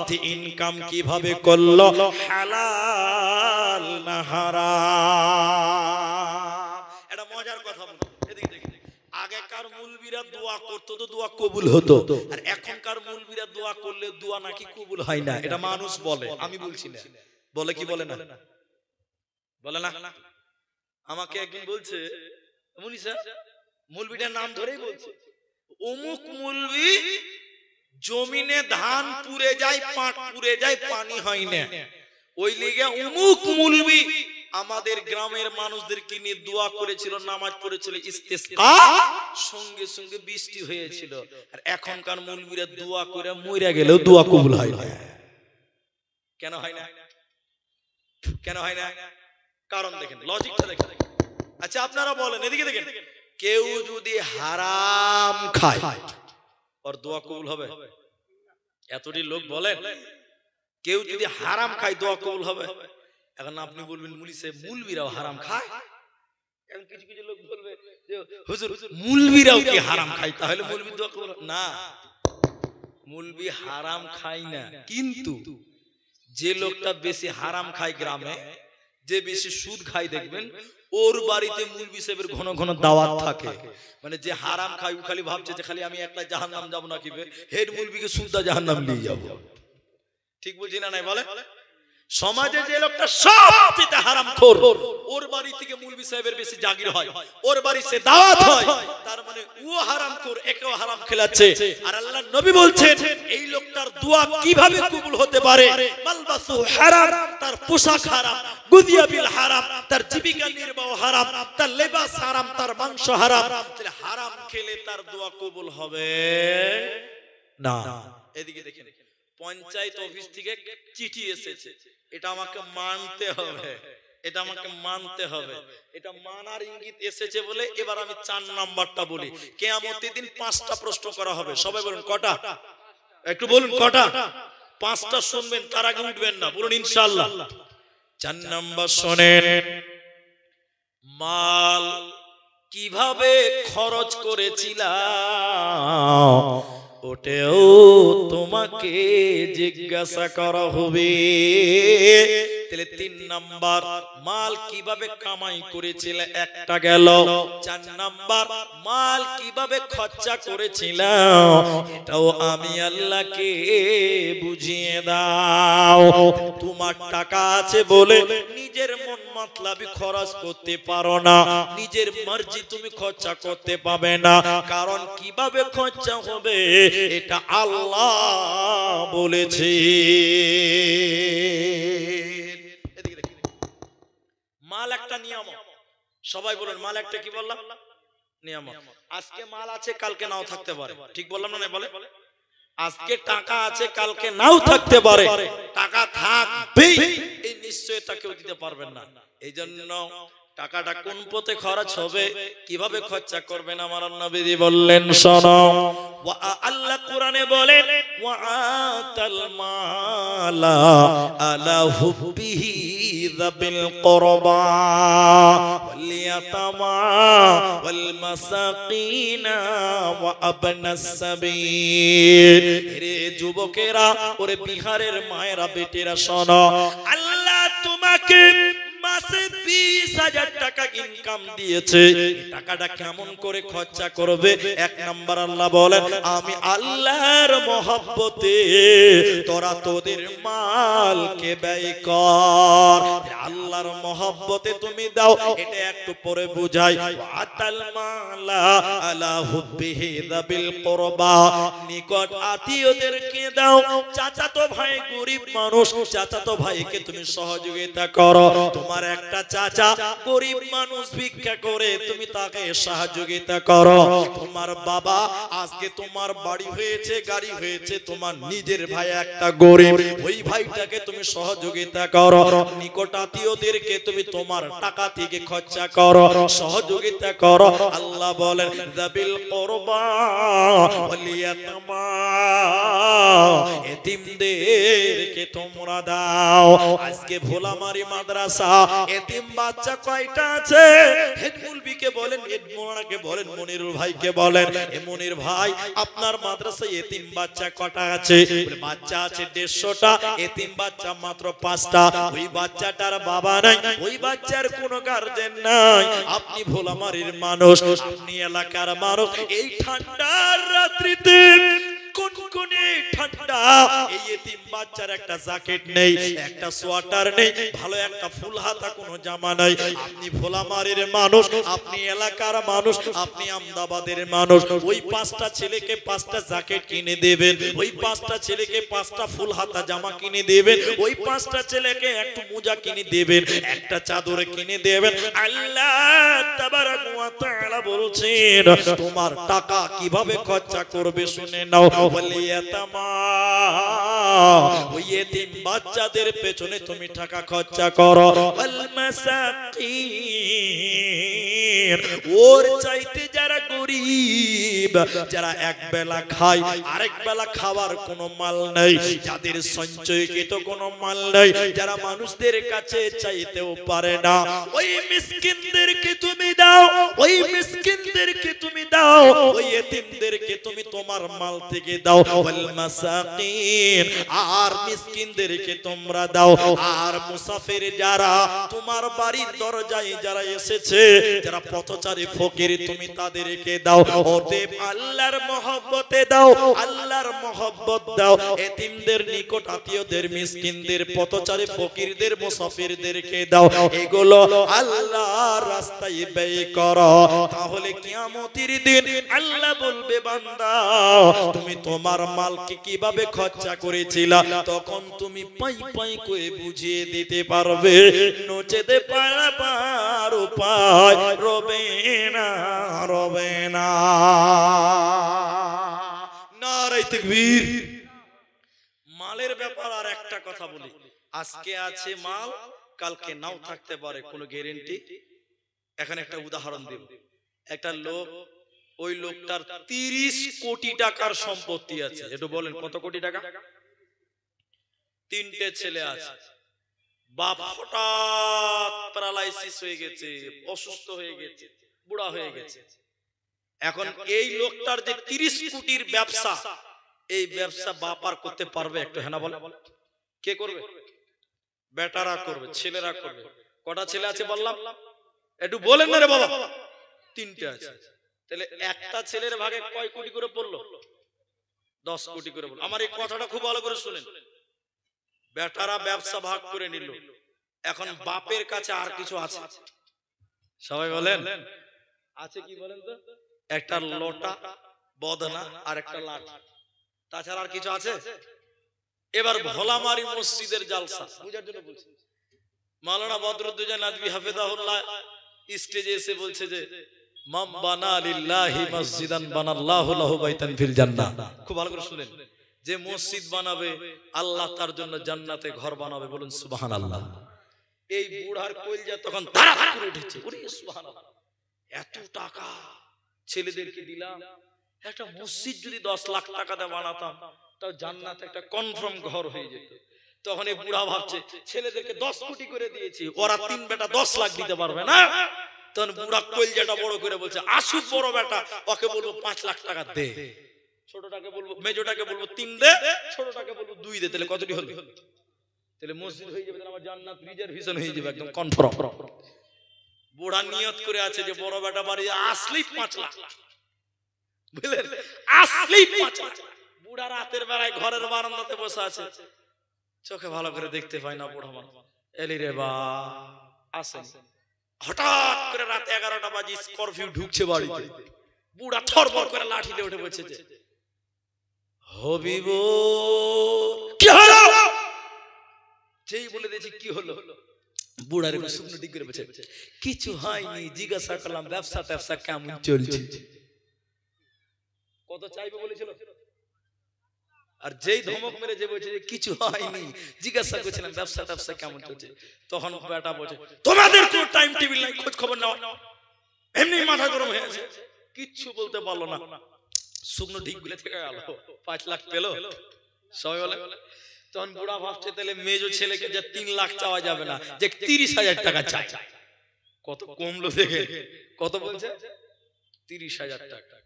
যে ইনকাম কিভাবে করলো, হালাল না হারাম। এটা মজার কথা বলি, এদিকে দেখি, আগেকার মুলবিরা দোয়া করতো তো দোয়া কবুল হতো, আর এখনকার মুলবিরা দোয়া দোয়া করলে দোয়া নাকি কবুল হয় না, এটা মানুষ বলে, আমি বলছি না। বলে কি বলে না? বলে না। আমাকে একদিন বলছে, মুলবিটার নাম ধরেই বলছে, অমুক মুলবি জমিনে ধান পুড়ে যায়, পাট পুড়ে যায়, পানি হয় না, ওই লিগে অমুক মুলবি আমাদের গ্রামের মানুষদেরকে নিয়ে দোয়া করেছিল, নামাজ পড়েছিল, ইস্তেসকা, সঙ্গে সঙ্গে বৃষ্টি হয়েছিল। আর এখনকার মুলবিরা দোয়া করে মরে গেলেও দোয়া কবুল হয় না। কেন হয় না? কেন হয় না? কারণ দেখেন, লজিকটা দেখেন। আচ্ছা আপনারা বলেন, এদিকে দেখেন, কেউ যদি হারাম খায় ওর দোয়া কবুল হবে? এতটি লোক বলেন কেউ যদি হারাম খায় দোয়া কবুল হবে? এখন আপনি বলবেন মুলি সাহেব মুলবিরাও হারাম খায়। এখন কিছু কিছু লোক বলবে যে হুজুর মুলবিরাও কি হারাম খায়, তাহলে মুলবি দোয়া কবুল হবে না? মুলবি হারাম খায় না, কিন্তু যে লোকটা বেশি হারাম খায় গ্রামে, যে বেশি সুদ খায়, দেখবেন ওর বাড়িতে মুলবি সাহেবের ঘন ঘন দাওয়াত থাকে। মানে যে হারাম খায় ও খালি ভাবছে যে খালি আমি একলা জাহান্নাম যাব না, কি হেড মুলবিকে সুদা জাহান্নাম নিয়ে যাব। ঠিক বুঝি না? নাই বলে সমাজে যে লোকটা সবচেয়ে হারামখোর, ওর বাড়ি থেকে মুলবি সাহেবের বেশি জাগির হয়, ওর বাড়িতে দাওয়াত হয়, তার মানে ও হারামখোর, একেও হারাম খেলাচ্ছে। আর আল্লাহর নবী বলছেন এই লোকটার দোয়া কিভাবে কবুল হতে পারে? মালবাসু হারাম, তার পোশাক হারাম, গুদিয়া বিল হারাম, তার জীবিকা নির্বাহ হারাম, তার লেবাস হারাম, তার মাংস হারাম। তাহলে হারাম খেলে তার দোয়া কবুল হবে না। এদিকে দেখেন, পঞ্চায়েত অফিস থেকে চিঠি এসেছে, এটা আমাকে মানতে হবে, এটা আমাকে মানতে হবে, এটা মানার ইঙ্গিত এসেছে বলে এবার আমি 4 নাম্বারটা বলি। কিয়ামতের দিন 5টা প্রশ্ন করা হবে। সবাই বলুন কটা? একটু বলুন কটা? 5টা শুনবেন, তার আগে উঠবেন না, বলুন ইনশাআল্লাহ। 4 নাম্বার শোনেন, মাল কিভাবে খরচ করেছিলাম ওটাও তোমাকে জিজ্ঞাসা করা হবে। তাহলে 3 নাম্বার মাল কিভাবে কামাই করেছিল, একটা গেল। 4 নাম্বার মাল কিভাবে খরচা করেছিল, এটাও আমি আল্লাহকে বুঝিয়ে দাও। তোমার টাকা আছে বলে নিজের মন মাতলাবি খরচ করতে পারো না, নিজের মর্জি তুমি খরচা করতে পাবে না, কারণ কিভাবে খরচা হবে এটা আল্লাহ বলেছে। মাল একটা নিয়ামত। সবাই বলেন মাল একটা কি বললাম? নিয়ামত। আজকে মাল আছে কালকে নাও থাকতে পারে, ঠিক বললাম না? বলে আজকে টাকা আছে কালকে নাও থাকতে পারে, টাকা থাকবে এই নিশ্চয়তা কেউ দিতে পারবেন না। এই জন্য টাকাটা কোন পথে খরচ হবে, কিভাবে খরচা করবেন, আমার নবী বললেন শোনো। আল্লাহ কোরআনে বলেন ওয়া আতাল মালা আলা হুব্বিহি যাবিল কুরবা ওয়াল ইয়াতামা ওয়াল মাসাকিনা ওয়া আবনাস সাবিল। রে যুবকেরা, ওরে বিহারের মায়েরা, বেটেরা শোনো, আল্লাহ তোমাকে মাসে 20,000 টাকা ইনকাম দিয়েছে, টাকাটা কেমন করে খরচা করবে? 1 নাম্বার আল্লাহ বলেন আমি আল্লাহর মহব্বতে তোরা তোদের মালকে ব্যয় কর। আল্লাহর মহব্বতে তুমি দাও, এটা একটু পরে বুঝাই। আতাল মালা আলা হুব্বিহি যাবিল কুরবা, নিকট আত্মীয়দেরকে দাও। চাচাতো ভাই গরিব মানুষ, চাচাতো ভাইকে তুমি সহযোগিতা করো। তোমার একটা চাচা গরিব মানুষ, ভিক্ষা করে, তুমি তাকে সহযোগিতা করো। তোমার বাবা আজকে তোমার বাড়ি হয়েছে, গাড়ি হয়েছে, তোমার নিজের ভাই একটা গরিব, ওই ভাইটাকে তুমি সহযোগিতা করো। নিকট আত্মীয়দেরকে তুমি তোমার টাকা থেকে খরচা করো, সহযোগিতা করো। আল্লাহ বলেন যাবিল কুরবা ওয়াল ইয়াতামা, এতিমদেরকে তোমরা দাও। আজকে ভোলামারি মাদ্রাসা এতিম বাচ্চা কয়টা আছে? হেড মুলবিকে বলেন, হেড মোলানাকে বলেন, মনিরুল ভাইকে বলেন, এ মনির ভাই আপনার মাদ্রাসায় এতিম বাচ্চা কটা আছে? বলে বাচ্চা আছে 150টা, এতিম বাচ্চা মাত্র 5টা। ওই বাচ্চাটার বাবা নাই, ওই বাচ্চার কোনো গার্জেন নাই। আপনি ভোলামারির মানুষ, আপনি এলাকার মানুষ, এই ঠান্ডার রাত্রিতে কোন কনকনে ঠান্ডা, এই এতিম বাচ্চার একটা জ্যাকেট নেই, একটা সোয়াটার নেই, ভালো একটা ফুল হাতা কোনো জামা নাই। আপনি ভোলামারীর মানুষ, আপনি এলাকার মানুষ, আপনি আমদাবাদের মানুষ, ওই 5টা ছেলেকে 5টা জ্যাকেট কিনে দেবেন, ওই 5টা ছেলেকে 5টা ফুল হাতা জামা কিনে দেবেন, ওই 5টা ছেলেকে একটু মোজা কিনে দেবেন, একটা চাদর কিনে দেবেন। আল্লাহ তাবারাক ওয়া তাআলা বলছেন তোমার টাকা কিভাবে খরচা করবে শুনে নাও। ওয়ালিয়াতামা, ওই এতিম বাচ্চাদের পেছনে তুমি টাকা খরচা করো। ওয়াল মাসাকিন, ওর চাইতে যারা গরীব, যারা এক বেলা খায় আরেক বেলা খাবার কোনো মাল নেই, যাদের সঞ্চয়কৃত কোনো মাল নেই, যারা মানুষদের কাছে চাইতেও পারে না, ওই মিসকিনদেরকে তুমি দাও, ওই মিসকিনদেরকে তুমি দাও, ওই এতিমদেরকে তুমি তোমার মাল থেকে দাও। ওয়াল মাসাকিন, আর মিসকিনদেরকে তোমরা দাও। আর মুসাফির যারা তোমার বাড়ির দরজায় যারা এসেছে, যারা পথচারী ফকির, তুমি তাদেরকে দাও। ওদের আল্লাহর মহব্বতে দাও, আল্লাহর মহব্বত দাও। এতিমদের, নিকট আত্মীয়দের, মিসকিনদের, পথচারী ফকিরদের, মুসাফিরদেরকে দাও। এগুলো আল্লাহর রাস্তায় ব্যয় করো। তাহলে কিয়ামতের দিন আল্লাহ বলবে বান্দা তুমি তোমার মালকে কিভাবে খরচা করেছিলা, তখন তুমি পাই পাই করে বুঝিয়ে দিতে পারবে। নচেতে পারাপার উপায় রবে না, রবে না। নারায়ে তাকবীর। মালের ব্যাপার আর একটা কথা বলি, আজকে আছে মাল, কালকে নাও থাকতে পারে, কোনো গ্যারান্টি। এখানে একটা উদাহরণ দেব। একটা লোক, ওই লোকটার 30 কোটি টাকার সম্পত্তি আছে। একটু বলেন কত কোটি টাকা? 3টে ছেলে আছে, বাপ হঠাৎ প্যারালাইসিস হয়ে গেছে, অসুস্থ হয়ে গেছে, বুড়া হয়ে গেছে। এখন এই লোকটার যে 30 কোটির ব্যবসা, এই ব্যবসা বাপ আর করতে পারবে? একটু হ্যাঁ না বলে। কে করবে? বেটারা করবে, ছেলেরা করবে। কটা ছেলে আছে বললাম? একটু বলেন না রে বাবা। 3টে আছে। তাহলে একটা ছেলের ভাগে কয় কোটি করে পড়লো? 10 কোটি করে পড়লো। আমার এই কথাটা খুব ভালো করে শুনেন। বেটারা ব্যবসা ভাগ করে নিল, এখন বাপের কাছে আর কিছু আছে? সবাই বলেন আছে কি বলেন তো? একটা লোটা, বদনা আর একটা লাঠ, তাছাড়া আর কিছু আছে? এবার ভোলামারী মসজিদের জালসা বুঝার জন্য বলছি। মাওলানা বদরুদ্দোজা নাদভী হাফেজাহুল্লাহ স্টেজে এসে বলছে যে মান বানা লিল্লাহি মসজিদান বানাল্লাহু লাহু বাইতান ফিল জান্নাহ। খুব ভালো করে শুনেন, যে মসজিদ বানাবে আল্লাহ তার জন্য জান্নাতে ঘর বানাবে। বলুন সুবহানাল্লাহ। এই বুড়ার কলিজা তখন ধাড়াক করে উঠেছে, ওরে সুবহানাল্লাহ, এত টাকা ছেলেদেরকে দিলাম, একটা মসজিদ যদি 10 লাখ টাকা দিয়ে বানাতাম তাও জান্নাতে একটা কনফার্ম ঘর হয়ে যেত। তখন এই বুড়া ভাবছে ছেলেদেরকে 10 কোটি করে দিয়েছি, ওরা 3 বেটা 10 লাখ দিতে পারবে না। তখন বুড়া কলিজাটা বড় করে বলছে আসুক বড় বেটা, ওকে বলবো 5 লাখ টাকা দে, ছোটটাকে বলবো, মেজোটাকে বলবো 3 দে, ছোটটাকে বলবো 2 দে। তাহলে কতটি হলো? তাহলে মসজিদ হয়ে যাবে, আমার জান্নাত রিজার্ভেশন হয়ে যাবে একদম কনফার্ম। বুড়া নিয়ত করে আছে যে বড় বেটা বাড়ি আসলেই 5 লাখ, বুঝলেন, আসলেই 5 লাখ। বুড়া রাতের বেলায় ঘরের বারান্দাতে বসে আছে, চোখে ভালো করে দেখতে পায় না। বুড়া মানুষ এলি রে বা আসেন। হঠাৎ করে রাত 11টা বাজে স্করপিও ঢুকছে বাড়িতে। বুড়া থরবর করে লাঠি দিয়ে উঠে বসেছে, হবিব কি হলো? যেই বলে দিয়েছি কি হলো, বুড়ার শুকনো ডিগ করে বসে, কিছু হয়নি, জিজ্ঞাসা করলাম ব্যবসা ট্যাবসা কেমন চলছে। কত চাইবে বলেছিল? আর যেই ধমক মেরে যে বলছে যে কিছু হয়নি, জিজ্ঞাসা করছিলাম ব্যবসা ট্যাবসা কেমন চলছে, তখন বেটা বলছে তোমাদের কোনো টাইম টেবিল নাই, খোঁজ খবর নাও, এমনি মাথা গরম হয়ে আছে, কিচ্ছু বলতে পারলো না। শুকনো ঢিক গুলে থেকে গেল, 5 লাখ পেল। সবাই বলে। তখন বুড়া ভাবছে তাহলে মেজো ছেলেকে যে 3 লাখ চাওয়া যাবে না, যে 30,000 টাকা চাই। কত কমলো দেখে, কত বলছে? 30,000 টাকা।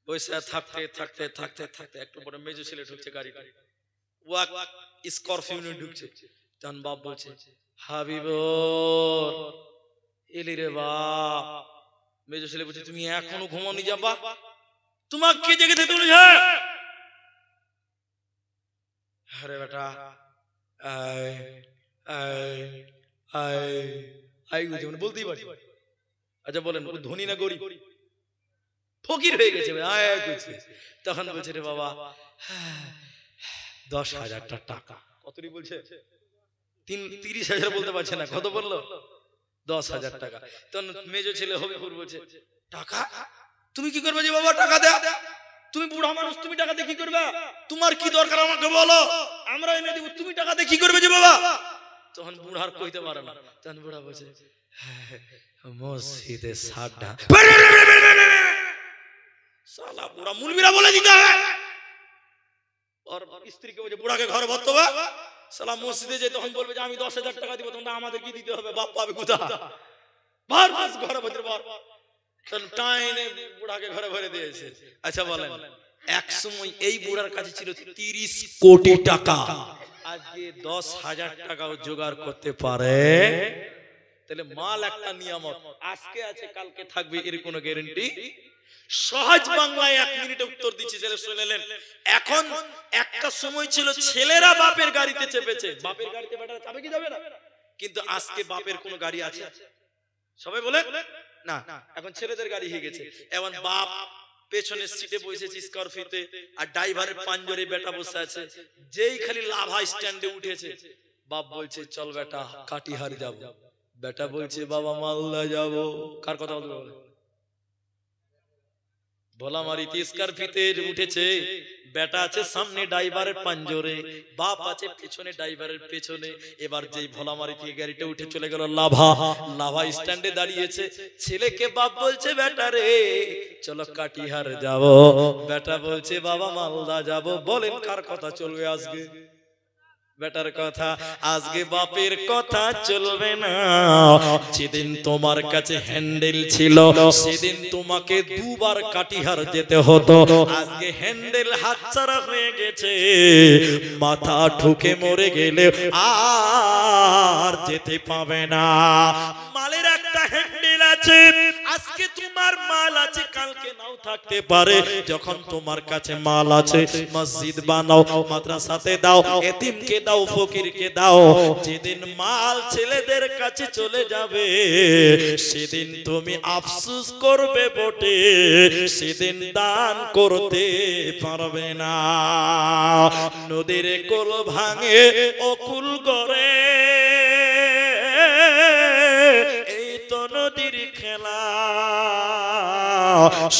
পয়সা থাকতে থাকতে থাকতে থাকতে একটু পরে মেজো ছেলে ঢুকছে গাড়িটা, ওয়াক স্করপিও নিয়ে ঢুকছে। তখন বাপ বলছে হাবিব এলি রে বাপ। মেজো ছেলে বলছে তুমি এখনো ঘুমাওনি যাবা, তোমাকে জেগে দিতে বলেছে? আরে বেটা আই আই আই আই মানে বলতেই পারি। আচ্ছা বলেন ধনী না গরিব? ফকির হয়ে গেছে আয় কইছে। তখন বলছে রে বাবা 10,000 টাকা। কতই বলছে? 30,000 বলতে পারছে না, কত বললো? 10,000 টাকা। তখন মেজো ছেলে হবিপুর বলছে টাকা তুমি কি করবে যে বাবা? টাকা দে, তুমি বুড়া মানুষ, তুমি টাকা দিয়ে কি করবে? তোমার কি দরকার আমাকে বলো, আমরা এনে দিব, তুমি টাকা দিয়ে কি করবে যে বাবা? তখন বুড়ার কইতে পারে না। তখন বুড়া বলছে মসজিদে সাড্ডা। শালা বুড়া মুলবিরা বলে দিতে হবে। আর স্ত্রীকে বলছে বুড়াকে ঘরে ভরতে হবে। শালা মসজিদে যে তখন বলবে যে আমি 10,000 টাকা দিব, তখন আমাদের কি দিতে হবে? বাপ পাবে কোথা? ভার মাস ঘরে ভরে ভার। তখন টাইনে বুড়াকে ঘরে ভরে দিয়েছে। আচ্ছা বলেন এক সময় এই বুড়ার কাছে ছিল 30 কোটি টাকা, আজকে 10,000 টাকাও জোগাড় করতে পারে? তাহলে মাল একটা নিয়ামত, আজকে আছে কালকে থাকবে, এর কোনো গ্যারান্টি? সহজ বাংলায় 1 মিনিটে উত্তর দিচ্ছি, ছেলে শুনলেন। এখন একটা সময় ছিল ছেলেরা বাপের গাড়িতে চেপেছে, বাপের গাড়িতে বেটারা যাবে কি যাবে না? কিন্তু আজকে বাপের কোনো গাড়ি আছে? সবাই বলে না। এখন ছেলেদের গাড়ি হয়ে গেছে। এখন বাপ পেছনের সিটে বসেছে স্করপিওতে, আর ড্রাইভারের পাঞ্জরে বেটা বসে আছে। যেই খালি লাভা স্ট্যান্ডে উঠেছে, বাপ বলছে চল বেটা কাটিহার যাব, বেটা বলছে বাবা মালদা যাব। কার কথা বলবে? ভোলামারিতে স্করপিওতে উঠেছে, বেটা আছে সামনে ড্রাইভারের পাঞ্জরে, বাপ আছে পেছনে ড্রাইভারের পেছনে। এবার যেই ভোলামারিতে গাড়িটা উঠে চলে গেল লাভা স্ট্যান্ডে দাঁড়িয়েছে। ছেলেকে বাপ বলছে বেটা রে চলো কাটিহার যাব, বেটা বলছে বাবা মালদা যাব। বলেন কার কথা চলবে আজকে? বেটার কথা। আজকে বাপের কথা চলবে না। যেদিন তোমার কাছে হ্যান্ডেল ছিল সেদিন তোমাকে দুবার কাটিহার যেতে হতো, আজকে হ্যান্ডেল হাতছাড়া হয়ে গেছে, মাথা ঠুকে মরে গেলে আর যেতে পাবে না। মালের একটা হ্যান্ডেল আছে, আজকে তোমার মাল আছে কালকে নাও থাকতে পারে। যখন তোমার কাছে মাল আছে মসজিদ বানাও, মাদ্রাসাতে দাও, এতিমকে দাও, ফকিরকে দাও। যেদিন মাল ছেলেদের কাছে চলে যাবে সেদিন তুমি আফসোস করবে বটে, সেদিন দান করতে পারবে না। নদীর কোল ভাঙে অকুল গড়ে, এই তো নদীর খেলা।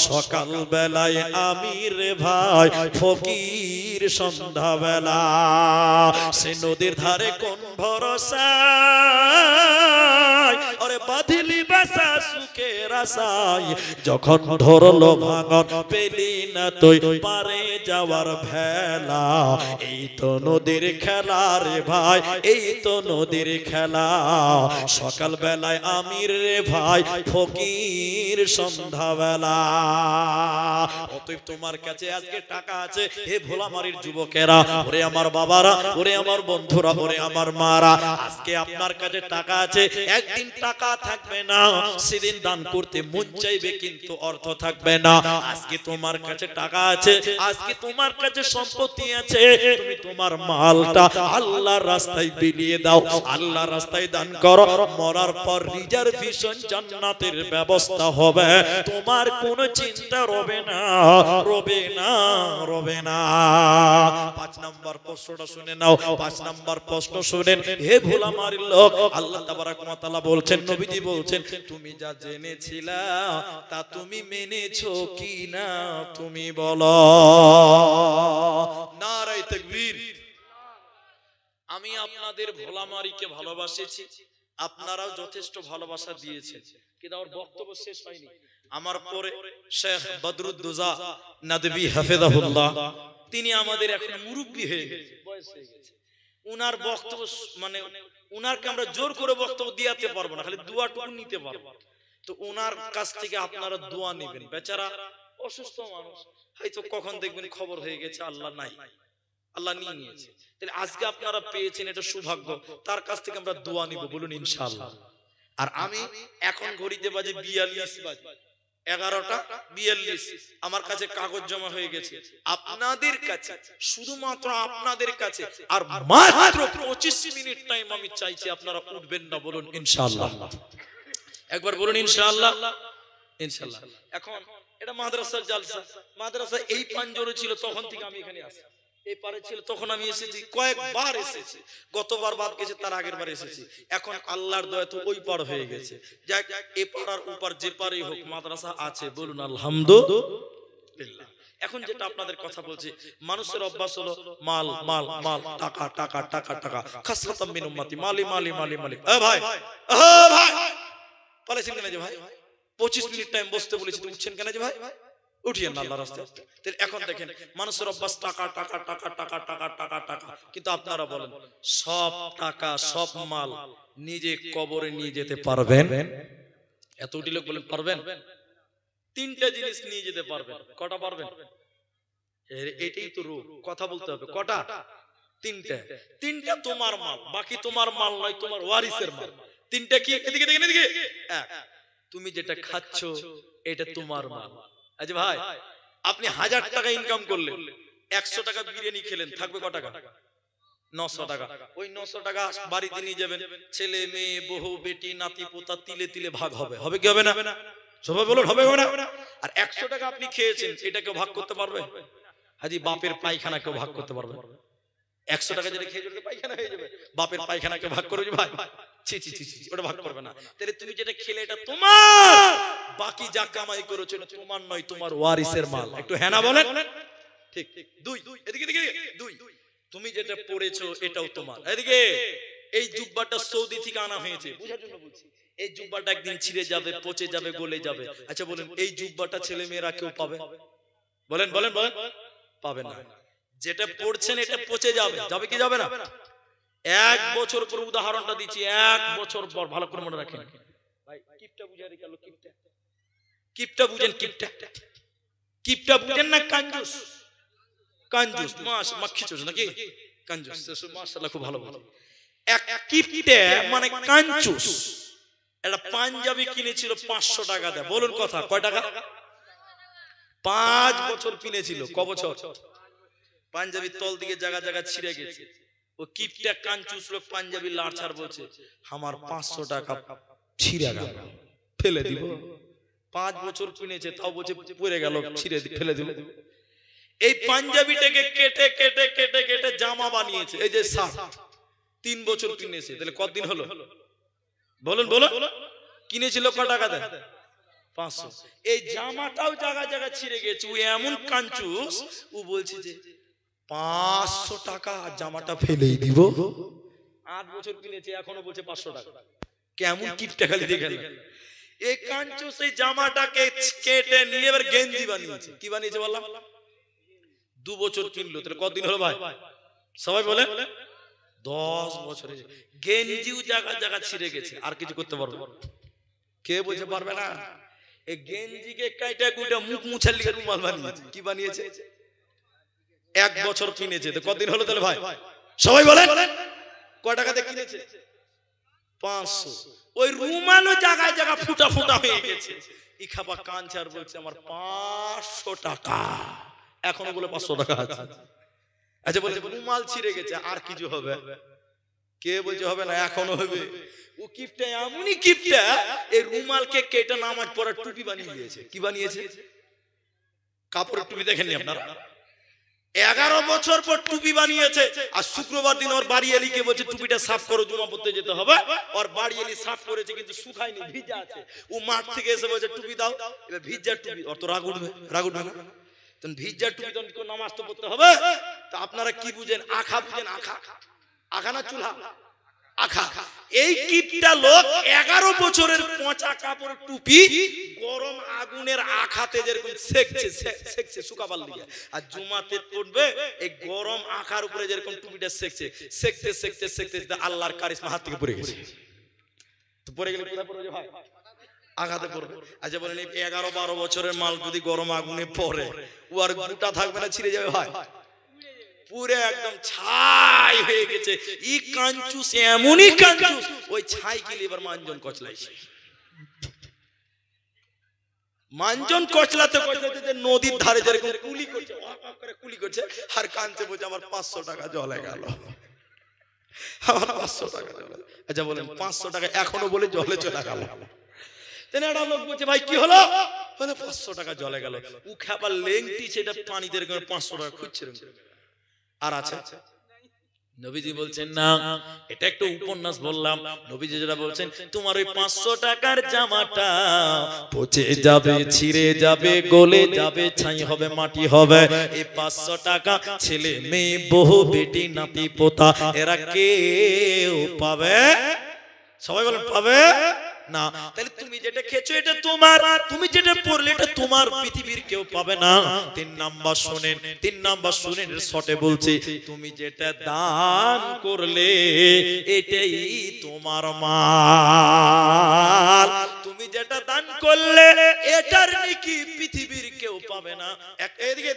সকাল বেলায় আমি রে ভাই ফকির, সন্ধ্যা বেলা সে নদীর ধারে কোন ভরসা, আরে বাঁধিলি বাসা সুখের আশায়। যখন ধরলো ভাঙন পেলি না তুই পারে যাওয়ার ভেলা, এই তো নদীর খেলা রে ভাই, এই তো নদীর খেলা। সকাল বেলায় আমি রে ভাই ফকির, সন্ধ্যা বেলা। অতএব তোমার কাছে আজকে টাকা আছে হে ভোলামারির যুবকেরা, ওরে আমার বাবারা, ওরে আমার বন্ধুরা, ওরে আমার মারা, আজকে আপনার কাছে টাকা আছে, একদিন টাকা থাকবে না, সেদিন দান করতে মন চাইবে কিন্তু অর্থ থাকবে না। আজকে তোমার কাছে টাকা আছে, আজকে তোমার কাছে সম্পত্তি আছে, তুমি তোমার মালটা আল্লাহর রাস্তায় বিলিয়ে দাও, আল্লাহর রাস্তায় দান করো, মরার পর রিজার্ভেশন জান্নাতের ব্যবস্থা হবে, তোমার কোনো চিন্তা রবে না, রবে না, রবে না। 5 নম্বর প্রশ্নটা শুনে নাও। 5 নম্বর প্রশ্ন শুনেন হে ভোলামারির লোক, আল্লাহ তাবারক ওয়া তাআলা বলছেন, নবীজি বলছেন, তুমি যা জেনেছিলা তা তুমি মেনেছো কি না তুমি বলো। নারায়ে তাকবীর। আমি আপনাদের ভোলামারিকে ভালোবাসেছি, আপনারাও যথেষ্ট ভালোবাসা দিয়েছেন, কিন্তু আমার বক্তব্য শেষ হয়নি। আমার পরে শেখ বদরুদ্দোজা নদভী হাফেজাহুল্লাহ, তিনি আমাদের এখন মুরব্বী হয়ে গেছে, বয়স হয়ে গেছে। উনার বক্তব্য মানে উনারকে আমরা জোর করে বক্তব্য দিতে পারবো না, খালি দোয়াটুকু নিতে পারবো। তো উনার কাছ থেকে আপনারা দোয়া নেবেন। বেচারা অসুস্থ মানুষ, হয়তো কখন দেখবেন খবর হয়ে গেছে, আল্লাহ নাই, আল্লাহ নিয়ে নিয়েছে। তাহলে আজকে আপনারা পেয়েছেন, এটা সৌভাগ্য, তার কাছ থেকে আমরা দোয়া নিব, বলুন ইনশাআল্লাহ। আর আমি এখন ঘড়িতে বাজে 42 বাজে, 11:42 আমার কাছে কাগজ জমা হয়ে গেছে। আপনাদের কাছে, শুধুমাত্র আপনাদের কাছে আর মাত্র 25 মিনিট টাইম আমি চাইছি। আপনারা উঠবেন না? বলুন ইনশাআল্লাহ। একবার বলুন ইনশাআল্লাহ। ইনশাআল্লাহ। এখন এটা মাদ্রাসার জালসা। মাদ্রাসা এই পাঞ্জরে ছিল, তখন থেকে আমি এখানে আসি। এই পারে ছিল তখন আমি এসেছি, কয়েকবার এসেছি। গতবার বাদ গেছে, তার আগের বার এসেছি। এখন আল্লাহর দয়া তো ওই পার হয়ে গেছে। যাক, এ পাড়ার উপর যে পারেই হোক মাদ্রাসা আছে, বলুন আলহামদুলিল্লাহ। এখন যেটা আপনাদের কথা বলছি, মানুষের অভ্যাস হলো মাল মাল মাল, টাকা টাকা টাকা টাকা, খাসরাতাম মিন উম্মতি মালি মালি মালি মালি। এ ভাই, ভাই পালাইছেন কেন যে ভাই? 25 মিনিট টাইম বসতে বলেছি, তো উঠছেন কেন যে ভাই? উঠিয়েন না আল্লাহর রাস্তায়। এখন দেখেন মানুষের অভ্যাস টাকা টাকা টাকা টাকা টাকা টাকা টাকা, কিন্তু আপনারা বলেন সব টাকা সব মাল নিজে কবরে নিয়ে যেতে পারবেন? এতটি লোক বলেন পারবেন? 3টা জিনিস নিয়ে যেতে পারবেন। কটা পারবেন? এটাই তো রূপ, কথা বলতে হবে। কটা? 3টা। 3টা তোমার মাল, বাকি তোমার মাল নয়, তোমার ওয়ারিসের মাল। 3টা কি? এদিকে দেখেন, এদিকে। তুমি যেটা খাচ্ছ এটা তোমার মাল। আচ্ছা ভাই, আপনি 1000 টাকা ইনকাম করলেন, 100 টাকা বিরিয়ানি খেলেন, থাকবে কত টাকা? 900 টাকা। ওই 900 টাকা বাড়িতে নিয়ে যাবেন, ছেলে মেয়ে বহু বেটি নাতি পোতা তিলে তিলে ভাগ হবে। হবে কি হবে না? সবাই বলুন হবে না? আর 100 টাকা আপনি খেয়েছেন, এটাকে ভাগ করতে পারবে? হাজি বাপের পায়খানা কেউ ভাগ করতে পারবে? 100 টাকা যেটা খেয়ে যাবে পায়খানা হয়ে যাবে, বাপের পায়খানাকে ভাগ করবে ভাই? ছি ছি ছি ছি, ওটা ভাগ করবে না। তাহলে তুমি যেটা খেলে এটা তোমার, বাকি যা কামাই করেছো এটা তোমার নয়, তোমার ওয়ারিসের মাল। একটু হ্যাঁ না বলেন? ঠিক। 2, এদিকে এদিকে 2, তুমি যেটা পড়েছো এটাও তোমার। এদিকে এই জুব্বাটা সৌদি থেকে আনা হয়েছে, বুঝার জন্য বলছি। এই জুব্বাটা একদিন ছিঁড়ে যাবে, পচে যাবে, গলে যাবে। আচ্ছা বলেন, এই জুব্বাটা ছেলে মেয়েরা কেউ পাবে? বলেন বলেন বলেন, পাবে না। যেটা পড়ছেন এটা পচে যাবে, যাবে কি যাবে না? 1 বছর পর, উদাহরণটা দিচ্ছি, 1 বছর পর, ভালো করে মনে রাখেন ভাই। কিপটা বুঝা গেল? কিপটা, কিপটা বুঝেন? কিপটা, কিপটা বুঝেন না? কাঞ্জুস, কাঞ্জুস মাস মাখিচুস নাকি কাঞ্জুস, মাশাআল্লাহ খুব ভালো ভালো। এক কিপটা মানে কাঞ্জুস। একটা পাঞ্জাবি কিনেছিল 500 টাকা দেয়। বলুন কথা, কয় টাকা? 5 বছর কিনেছিল। ক বছর? পাঞ্জাবির তল দিকে জায়গা জায়গা ছিঁড়ে গেছে। ও কিপটা কাঞ্চুস লোক পাঞ্জাবি লাড়ছাড় বলছে, আমার 500 টাকা ছিঁড়ে গেল, ফেলে দিব। 5 বছর কিনেছে, তাও বলছে পড়ে গেল, ছিঁড়ে ফেলে দিব। এই পাঞ্জাবিটাকে কেটে কেটে কেটে কেটে জামা বানিয়েছে। এই যে শার্ট 3 বছর কিনেছে, তাহলে কতদিন হলো? বলুন বলুন। কিনেছিল ক টাকা দেয়? 500। এই জামাটাও জায়গা জায়গা ছিঁড়ে গেছে। ও এমন কাঞ্চুস, ও বলছে যে 500 টাকা জামাটা ফেলেই দিব। 8 বছর কিনেছে, এখনো বলছে 500 টাকা। কেমন কিপটা খালি দেখেন। এই কাঞ্চুস এই জামাটাকে কেটে নিয়ে এবার গেঞ্জি বানিয়েছে। কি বানিয়েছে বললাম? 2 বছর কিনলো, তাহলে কতদিন হলো ভাই? সবাই বলে 10 বছরে। গেঞ্জিও জায়গা জায়গা ছিঁড়ে গেছে, আর কিছু করতে পারবে? কে বলতে পারবে না? এই গেঞ্জিকে কাইটা কুইটা মুখ মুছার লিগে রুমাল বানিয়েছে। কি বানিয়েছে? 1 বছর কিনেছে, তো কতদিন হলো তাহলে ভাই? সবাই বলেন কয় টাকাতে কিনেছে? 500। ওই রুমালও জায়গায় জায়গা ফুটা ফুটা হয়ে গেছে। ইখাপা কাঞ্চার বলছে আমার 500 টাকা, এখনো বলে 500 টাকা আছে। আচ্ছা বলে রুমাল ছিঁড়ে গেছে, আর কিছু হবে? কে বলছে হবে না? এখনো হবে। ও কিপটা এমনই কিপটা, এই রুমালকে কেটে নামাজ পড়ার টুপি বানিয়ে দিয়েছে। কি বানিয়েছে? কাপড়ের টুপি দেখেননি আপনারা? 11 বছর পর টুপি বানিয়েছে। আর শুক্রবার দিন ওর বাড়ি এলিকে বলছে টুপিটা সাফ করো, জুমা পড়তে যেতে হবে। ওর বাড়ি এলি সাফ করেছে, কিন্তু শুকায়নি, ভিজা আছে। ও মাঠ থেকে এসে বলছে টুপি দাও। এবার ভিজা টুপি, ওর তো রাগ উঠবে, রাগ উঠবে না? তখন ভিজা টুপি, তখন নামাজ তো পড়তে হবে। তা আপনারা কি বুঝেন? আখা বুঝেন? আখা, আখা না চুলা? আখা। এই কিপটা লোক 11 বছরের পচা কাপড়ের টুপি গরম আগুনের আখাতে যেরকম সেকছে সেকছে শুকাবার লিগে, আর জুমাতে পড়বে এই গরম আখার উপরে যেরকম টুপিটা সেকছে সেকতে সেকতে সেকতে আল্লাহর কারিশমা হাত থেকে পড়ে গেছে। তো পড়ে গেলে কোথায় পড়বে ভাই? আঘাতে পড়বে। আচ্ছা বলেন, এই 11-12 বছরের মাল যদি গরম আগুনে পড়ে, ও আর গোটা থাকবে না, ছিঁড়ে যাবে ভাই? পুরো একদম ছাই হয়ে গেছে। ই কাঞ্চুস এমনই কাঞ্চুস, ওই ছাই গিলে এবার মানজন কচলাইছে। মানজন কচলাতে কচলাতে যে নদীর ধারে যেরকম কুলি করছে কুলি করছে আর কানতে বলছে আমার 500 টাকা জলে গেল, আমার 500 টাকা জলে। আচ্ছা বলেন 500 টাকা এখনো বলে জলে চলে গেল। একটা লোক বলছে ভাই কি হলো, বলে 500 টাকা জলে গেল। ও খাবার লেংটি সেটা পানিতে এরকম 500 টাকা খুঁজছে। আর আছে নবীজি বলছেন না, এটা একটা উপন্যাস বললাম। নবীজি যেটা বলছেন, তোমার ওই 500 টাকার জামাটা পচে যাবে, ছিঁড়ে যাবে, গলে যাবে, ছাই হবে, মাটি হবে। এই 500 টাকা ছেলে মেয়ে বহু বেটি নাতি পোতা এরা কেউ পাবে? সবাই বলেন পাবে না। তাহলে তুমি যেটা খেয়েছো এটা তোমার, তুমি যেটা পড়লে এটা তোমার, পৃথিবীর কেউ পাবে না। 3 নাম্বার শুনেন শর্টে বলছি, তুমি যেটা দান করলে এটাই তোমার মাল। তুমি যেটা দান করলে এটার নেকি পৃথিবীর কেউ পাবে না। এদিকে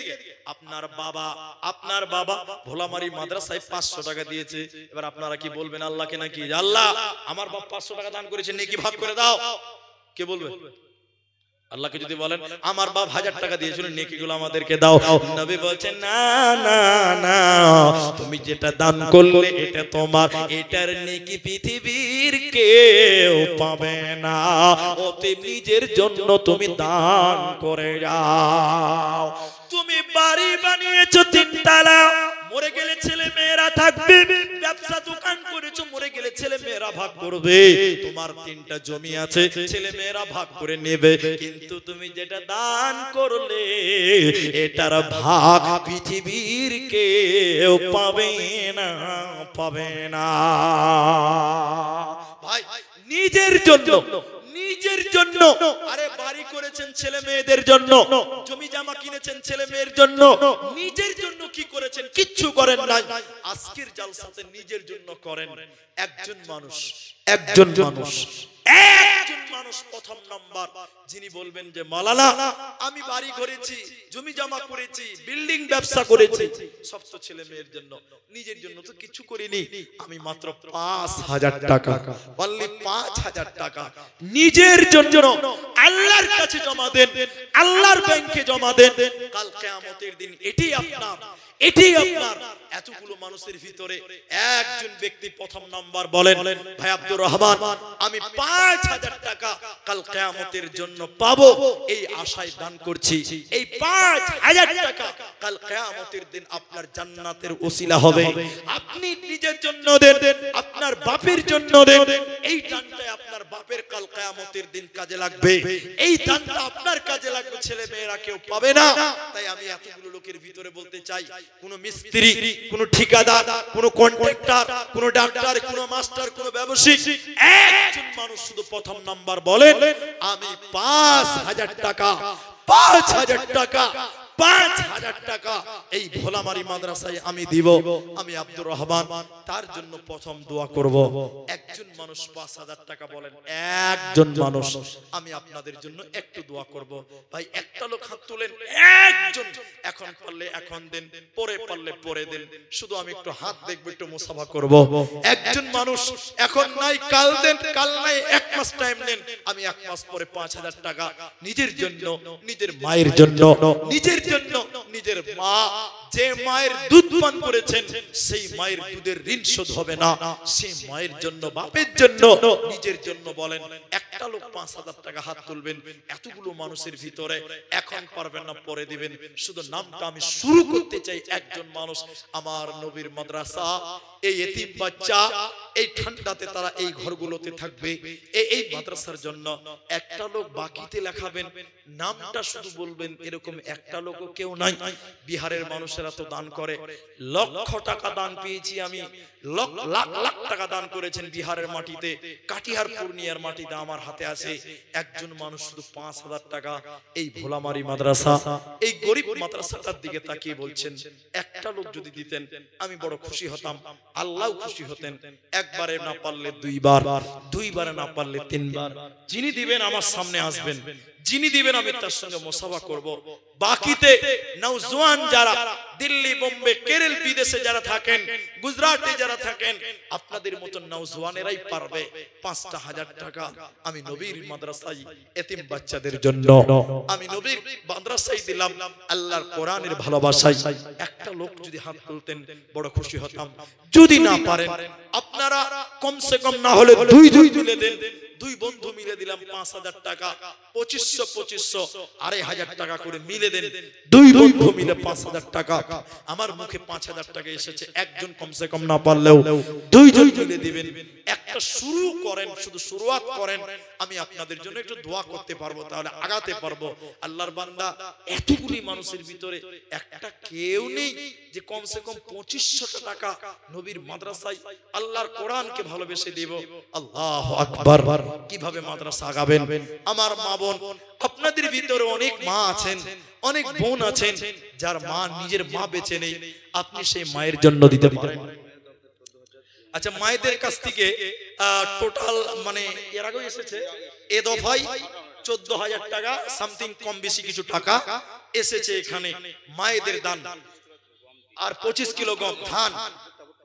আপনার বাবা ভোলামারি মাদ্রাসায় 500 টাকা দিয়েছে। এবার আপনারা কি বলবেন আল্লাহকে নাকি, আল্লাহ আমার বাপ 500 টাকা দান করেছে, নেকি ভাগ করে দাও? কে বলবে? আল্লাহকে যদি বলেন আমার বাপ 1000 টাকা দিয়েছিল, নেকিগুলো আমাদেরকে দাও, নবী বলছেন না না না, তুমি যেটা দান করলে এটা তোমার, এটার নেকি পৃথিবীর কেউ পাবে না। অতএব নিজের জন্য তুমি দান করে যাও। তুমি বাড়ি বানিয়েছো 3 তলা, মরে গেলে ছেলে মেয়েরা থাকবে। ব্যবসা দোকান করেছো, মরে গেলে ছেলে মেয়েরা ভাগ করবে। তোমার 3টা জমি আছে, ছেলে মেয়েরা ভাগ করে নেবে। কিন্তু তুমি যেটা দান করলে এটার ভাগ পৃথিবীর কেউ পাবে না, পাবে না। ভাই নিজের জন্য, আরে বাড়ি করেছেন ছেলে মেয়েদের জন্য, জমি জামা কিনেছেন ছেলে মেয়ের জন্য, নিজের জন্য কি করেছেন? কিচ্ছু করেন নাই। আজকের জালসাতে নিজের জন্য করেন। একজন মানুষ প্রথম নাম্বার যিনি বলবেন যে মাওলানা আমি বাড়ি করেছি, জমি জমা করেছি, বিল্ডিং ব্যবসা করেছি, সব তো ছেলে মেয়ের জন্য, নিজের জন্য তো কিছু করিনি। আমি মাত্র 5000 টাকা, বললি 5000 টাকা নিজের জন্য আল্লাহর কাছে জমা দেন, আল্লাহর ব্যাংকে জমা দেন। কাল কিয়ামতের দিন এটাই আপনার। এতগুলো মানুষের ভিতরে একজন ব্যক্তি প্রথম নাম্বার বলেন, ভাই আব্দুর রহমান আমি 5000 টাকা কাল কিয়ামতের জন্য পাবো, এই আশায় দান করছি। এই 5000 টাকা কাল কিয়ামতের দিন আপনার জান্নাতের ওসিলা হবে। আপনি নিজের জন্য দেন, আপনার বাপের জন্য দেন। এই দানটা আপনার বাপের কাল কিয়ামতের দিন কাজে লাগবে, এই দানটা আপনার কাজে লাগবে। ছেলে মেয়েরা কেউ পাবে না। তাই আমি এতগুলো লোকের ভিতরে বলতে চাই, কোন মিস্ত্রি, কোন ঠিকাদার, কোন কন্ট্রাক্টর, কোন ডাক্তার, কোন মাস্টার, কোন ব্যবসায়ী, একজন মানুষ শুধু প্রথম নাম্বার বলেন আমি 5000 টাকা 5000 টাকা এই ভোলামারি মাদ্রাসায় আমি দিব। আমি আব্দুর রহমান তার জন্য প্রথম দোয়া করব। একজন মানুষ 5000 টাকা বলেন, একজন মানুষ। আমি আপনাদের জন্য একটু দোয়া করব। ভাই একটা লোক হাত তুলেন, একজন। এখন পারলে এখন দেন, পরে পারলে পরে দেন। শুধু আমি একটু হাত দেখব, একটু মুসাফা করব। একজন মানুষ এখন নাই, কাল দেন, কাল নাই 1 মাস টাইম নেন। আমি 1 মাস পরে 5000 টাকা নিজের জন্য, নিজের মায়ের জন্য, নিজের জন্য, নিজের মা যে মায়ের দুধ পান করেছেন সেই মায়ের দুধের ঋণ শোধ হবে না, সেই মায়ের জন্য, বাপের জন্য, নিজের জন্য বলেন। একটা লোক 5000 টাকা হাত তুলবেন। এতগুলো মানুষের ভিতরে এখন পারবেন না, পরে দিবেন। শুধু নামটা আমি শুরু করতে চাই। একজন মানুষ, আমার নবীর মাদ্রাসা, এই এতিম বাচ্চা এই ঠান্ডাতে তারা এই ঘরগুলোতে থাকবে, এই মাদ্রাসার জন্য একটা লোক বাকিতে লেখাবেন, নামটা শুধু বলবেন। এরকম একটা লোকও কেউ নাই। বিহারের মানুষেরা তো দান করে, লক্ষ টাকা দান পেয়েছি আমি, লাখ লাখ টাকা দান করেছেন বিহারের মাটিতে, কাটিহার পূর্ণিয়ার মাটিতে আমার হাতে আছে। একজন মানুষ শুধু 5000 টাকা এই ভোলামারি মাদ্রাসা, এই গরিব মাদ্রাসাটার দিকে তাকিয়ে বলছেন, একটা লোক যদি দিতেন আমি বড় খুশি হতাম, আল্লাহ খুশি হতেন। একবারে না পারলে 2 বার, 2 বারে না পারলে 3 বার। যিনি দিবেন আমার সামনে আসবেন, যিনি দিবেন আমি তার সঙ্গে মুসাফা করব। বাকিতে নওজওয়ান যারা দিল্লি, বোম্বে, কেরল, বিদেশে যারা থাকেন, গুজরাটে যারা থাকেন, আপনাদের মতো নওজওয়ানেরাই পারবে 5,000 টাকা আমি নবীর মাদ্রাসায় এতিম বাচ্চাদের জন্য, আমি নবীর মাদ্রাসায় দিলাম আল্লাহর কোরআনের ভালোবাসায়। একটা লোক যদি হাত তুলতেন বড় খুশি হতাম। যদি না পারেন আপনারা কমসে কম না হলে 2 জন মিলে দেন, 2 বন্ধু মিলে দিলাম 5,000 টাকা, 2500 2,500 টাকা করে মিলে দেন, 2 বন্ধু মিলে 5,000 টাকা। আমার মুখে 5,000 টাকা এসেছে, একজন কমসে কম না পারলেও 2 জন মিলে দিবেন। একটা শুরু করেন, শুধু শুরুয়াত করেন, আমি আপনাদের জন্য একটু দোয়া করতে পারবো, তাহলে আগাতে পারবো। আল্লাহর বান্দা, এতগুলি মানুষের ভিতরে একটা কেউ নেই যে কমসে কম 2500 টাকা নবীর মাদ্রাসায় আল্লাহর কোরআনকে ভালোবেসে দেব। আল্লাহু আকবার। কিভাবে মাদ্রাসা আগাবেন? আমার মা বোন, আপনাদের ভিতরে অনেক মা আছেন, অনেক বোন আছেন যার মা নিজের মা বেঁচে নেই, আপনি সেই মায়ের জন্য দিতে পারেন। আচ্ছা, মায়েদের কাছ থেকে টোটাল মানে এর আগে এসেছে এ দফায় 14,000 টাকা সামথিং, কম বেশি কিছু টাকা এসেছে এখানে মায়েদের দান। আর 25 কিলো গম ধান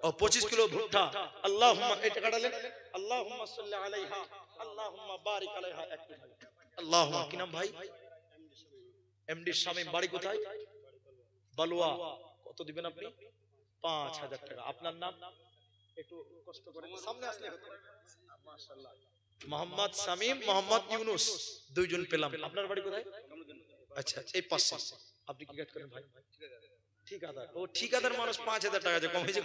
ও 25 কিলো ভুট্টা। আল্লাহুম্মা, এই টাকাটা লেন। আল্লাহুম্মা সাল্লি আলাইহা, আল্লাহুম্মা বারিক আলাইহা। আল্লাহুম্মা, কি নাম ভাই? এমডি শামীম, বাড়ি কোথায়? বালুয়া। কত দিবেন আপনি? 5,000 টাকা। আপনার নাম? একটু কষ্ট করে সামনে আসলে হতো। মাশাআল্লাহ, মোহাম্মদ শামীম, মোহাম্মদ ইউনুস, 2 জন পেলাম। আপনার বাড়ি কোথায়? আচ্ছা, এই পাশে। আপনি কি কাজ করেন ভাই? ঠিকাদার। ও ঠিকাদার মানুষ 5,000 টাকা যে কম হয়েছে।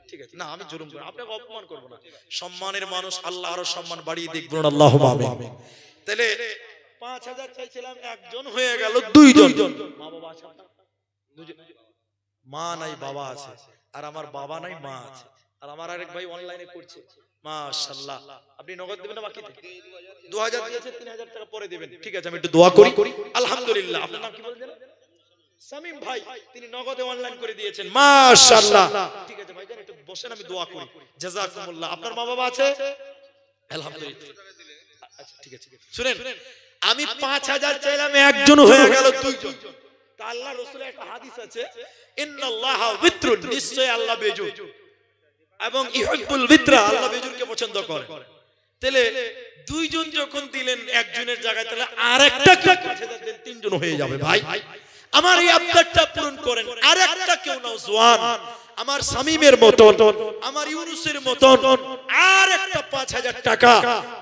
ঠিক আছে, না আমি জুলুম করব, আপনাকে অপমান করব না। সম্মানের মানুষ, আল্লাহ আরো সম্মান বাড়িয়ে দিক, বলুন আল্লাহুম্মা আমিন। তাহলে 5,000 চাইছিলাম, একজন হয়ে গেল 2 জন। মা বাবা আছে আপনার? মা নাই বাবা আছে, আর আমার বাবা নাই মা আছে, আর আমার আরেক ভাই অনলাইনে করছে। মাশাআল্লাহ। আপনি নগদ দিবেন না বাকিতে? 2,000 দিয়েছে, 3,000 টাকা পরে দিবেন। ঠিক আছে, আমি একটু দোয়া করি। আলহামদুলিল্লাহ। আপনার নাম কি বলেন? শামীম ভাই, তিনি নগদে অনলাইন করে দিয়েছেন। মাশাআল্লাহ। ঠিক আছে ভাইজান, একটু বসেন, আমি দোয়া করি। জাযাকুমুল্লাহ। আপনার মা বাবা আছে? আলহামদুলিল্লাহ। আচ্ছা ঠিক আছে, শুনেন, আমি 5,000 চাইলাম, একজন হয়ে গেল 2 জন। তা আল্লাহর রাসূলের একটা হাদিস আছে, ইন্নাল্লাহা বিত্রুন, নিশ্চয় আল্লাহ বেজুর, এবং ইহুব্বুল বিত্রা, আল্লাহ বেজুরকে পছন্দ করে। তাহলে 2 জন যখন দিলেন একজনের জায়গায়, তাহলে আরেকটা 5,000 দেন, 3 জন হয়ে যাবে। ভাই আমার এই আবদারটা পূরণ করেন। আরেকটা কেউ নওজওয়ান আমার শামীমের মতন, আমার ইউনুসের মতন আরেকটা 5,000 টাকা,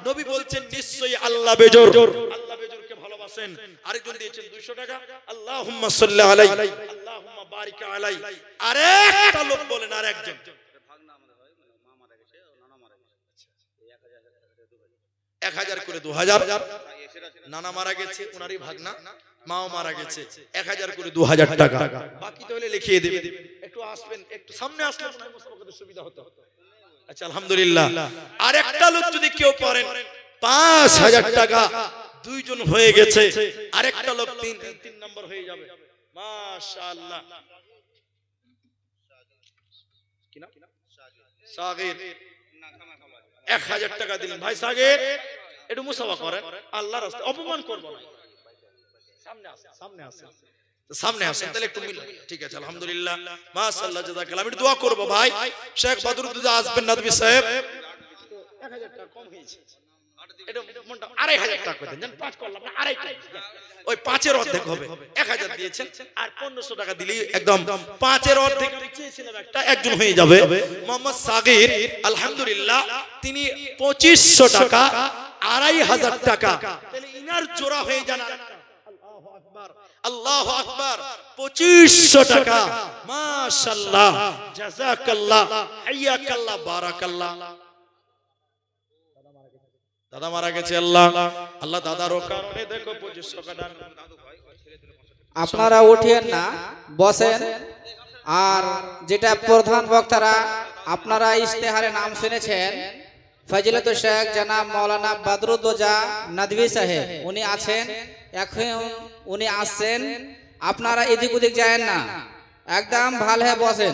নবী বলছেন নিশ্চয়ই আল্লাহ বেজুর, আল্লাহ বেজুরকে ভালোবাসেন। আরেকজন দিয়েছেন 200 টাকা। আল্লাহুম্মা সাল্লি আলাইহি, আল্লাহুম্মা বারিক আলাইহি। আরেকটা লোক বলেন, আরেকজন 1,000 করে 2,000। নানা মারা গেছে, ওনারই ভাগনা, মাও মারা গেছে, 1,000 করে 2,000 টাকা। বাকি তাহলে লিখিয়ে দেবেন। একটু আসবেন, একটু সামনে আসলে সুবিধা হতো। আচ্ছা আলহামদুলিল্লাহ। আর একটা লোক যদি কেউ পারেন 5,000 টাকা, 2 জন হয়ে গেছে। আরেকটা লোক 3 নম্বর হয়ে যাবে। মাশাআল্লাহ। কি নাম? সাগির। 1,000 টাকা দিলেন। ভাই সাগির, একটু মুসাফা করেন, আল্লাহর রাস্তায় অপমান করব না। সামনে আসেন তাহলে একটু মিল। ঠিক আছে আলহামদুলিল্লাহ, মাশাআল্লাহ, জাযাকাল্লাহ। আমি দোয়া করব ভাই, শেখ বদরুদ্দোজা আসবেন নদভী সাহেব। 1,000 টাকা কম হয়েছে, এটা মনটা 2,500 টাকা করে দেন। 5 করলাম না, 2,500, ওই 5-এর অর্ধেক হবে। 1,000 দিয়েছেন, আর 1,500 টাকা দিলেই একদম 5-এর অর্ধেক চেয়েছিলাম একটা, একজন হয়ে যাবে। মোহাম্মদ সাগির আলহামদুলিল্লাহ, তিনি 2,500 টাকা, 2,500 টাকা, তাহলে ইনার জোড়া হয়ে যান। আল্লাহু আকবার। 2,500 টাকা। মাশাআল্লাহ, জাযাকাল্লাহ, হাইয়াকাল্লাহ, বারাকাল্লাহ। দাদা মারা গেছে, আল্লাহ আল্লাহ দাদারও কারণে দেখো 2,500 টাকা দান। আপনারা উঠেন না, বসেন। আর যেটা প্রধান বক্তারা, আপনারা ইশতেহারে নাম শুনেছেন, ফজিলতুল শেখ জনাব মাওলানা বদরুদ্দোজা নদভী সাহেব, উনি আছেন, এখন উনি আসছেন। আপনারা এদিক ওদিক যায়েন না, একদম ভালো হয়ে বসেন।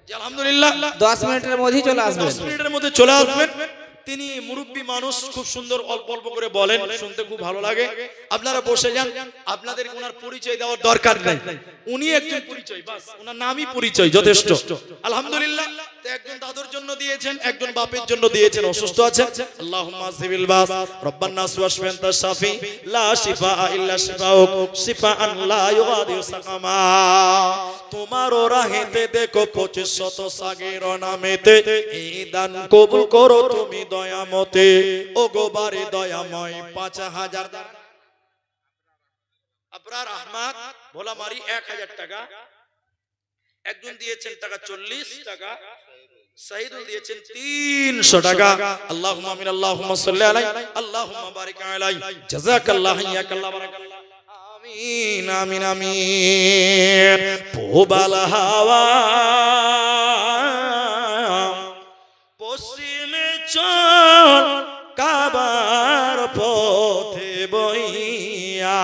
আলহামদুলিল্লাহ, 10 মিনিটের মধ্যে চলে আসবেন। 10 মিনিটের মধ্যে চলে আসবেন। তিনি মুরব্বী মানুষ, খুব সুন্দর অল্প অল্প করে বলেন, শুনতে খুব ভালো লাগে। আপনারা বসে যান, আপনাদের ওনার পরিচয় দেওয়ার দরকার নাই, উনি একজন পরিচয়, বাস ওনার নামই পরিচয় যথেষ্ট। আলহামদুলিল্লাহ। তো একজন দাদুর জন্য দিয়েছেন, একজন বাপের জন্য দিয়েছেন, অসুস্থ আছেন। আল্লাহুম্মা যিবিল বাস রব্বান নাস ওয়াশফি আনতা শাফি লা শিফা ইল্লা শিফাউক শিফাআন লা ইউগাদিরু সাকামা। তোমার রাহেতে দেখো 2500 সাগীর নামেতে, এই দান কবুল করো তুমি দয়ামতে। ও গো বারে দয়াময় 5000 আবরার আহমদ ভোলামারি 1000 টাকা, একজন দিয়েছেন টাকা 40 টাকা, সাইদুল দিয়েছেন 300 টাকা। আল্লাহুম্মা আমিন, আল্লাহুম্মা সাল্লি আলাইহি, আল্লাহুম্মা বারিক আলাইহি, জাযাকাল্লাহু ইয়াকাল্লাহু বারাকাল্লাহু। আমিন আমিন আমিন। পোবাল হাওয়া পশ্চিমে চল কাবার পথে বইয়া,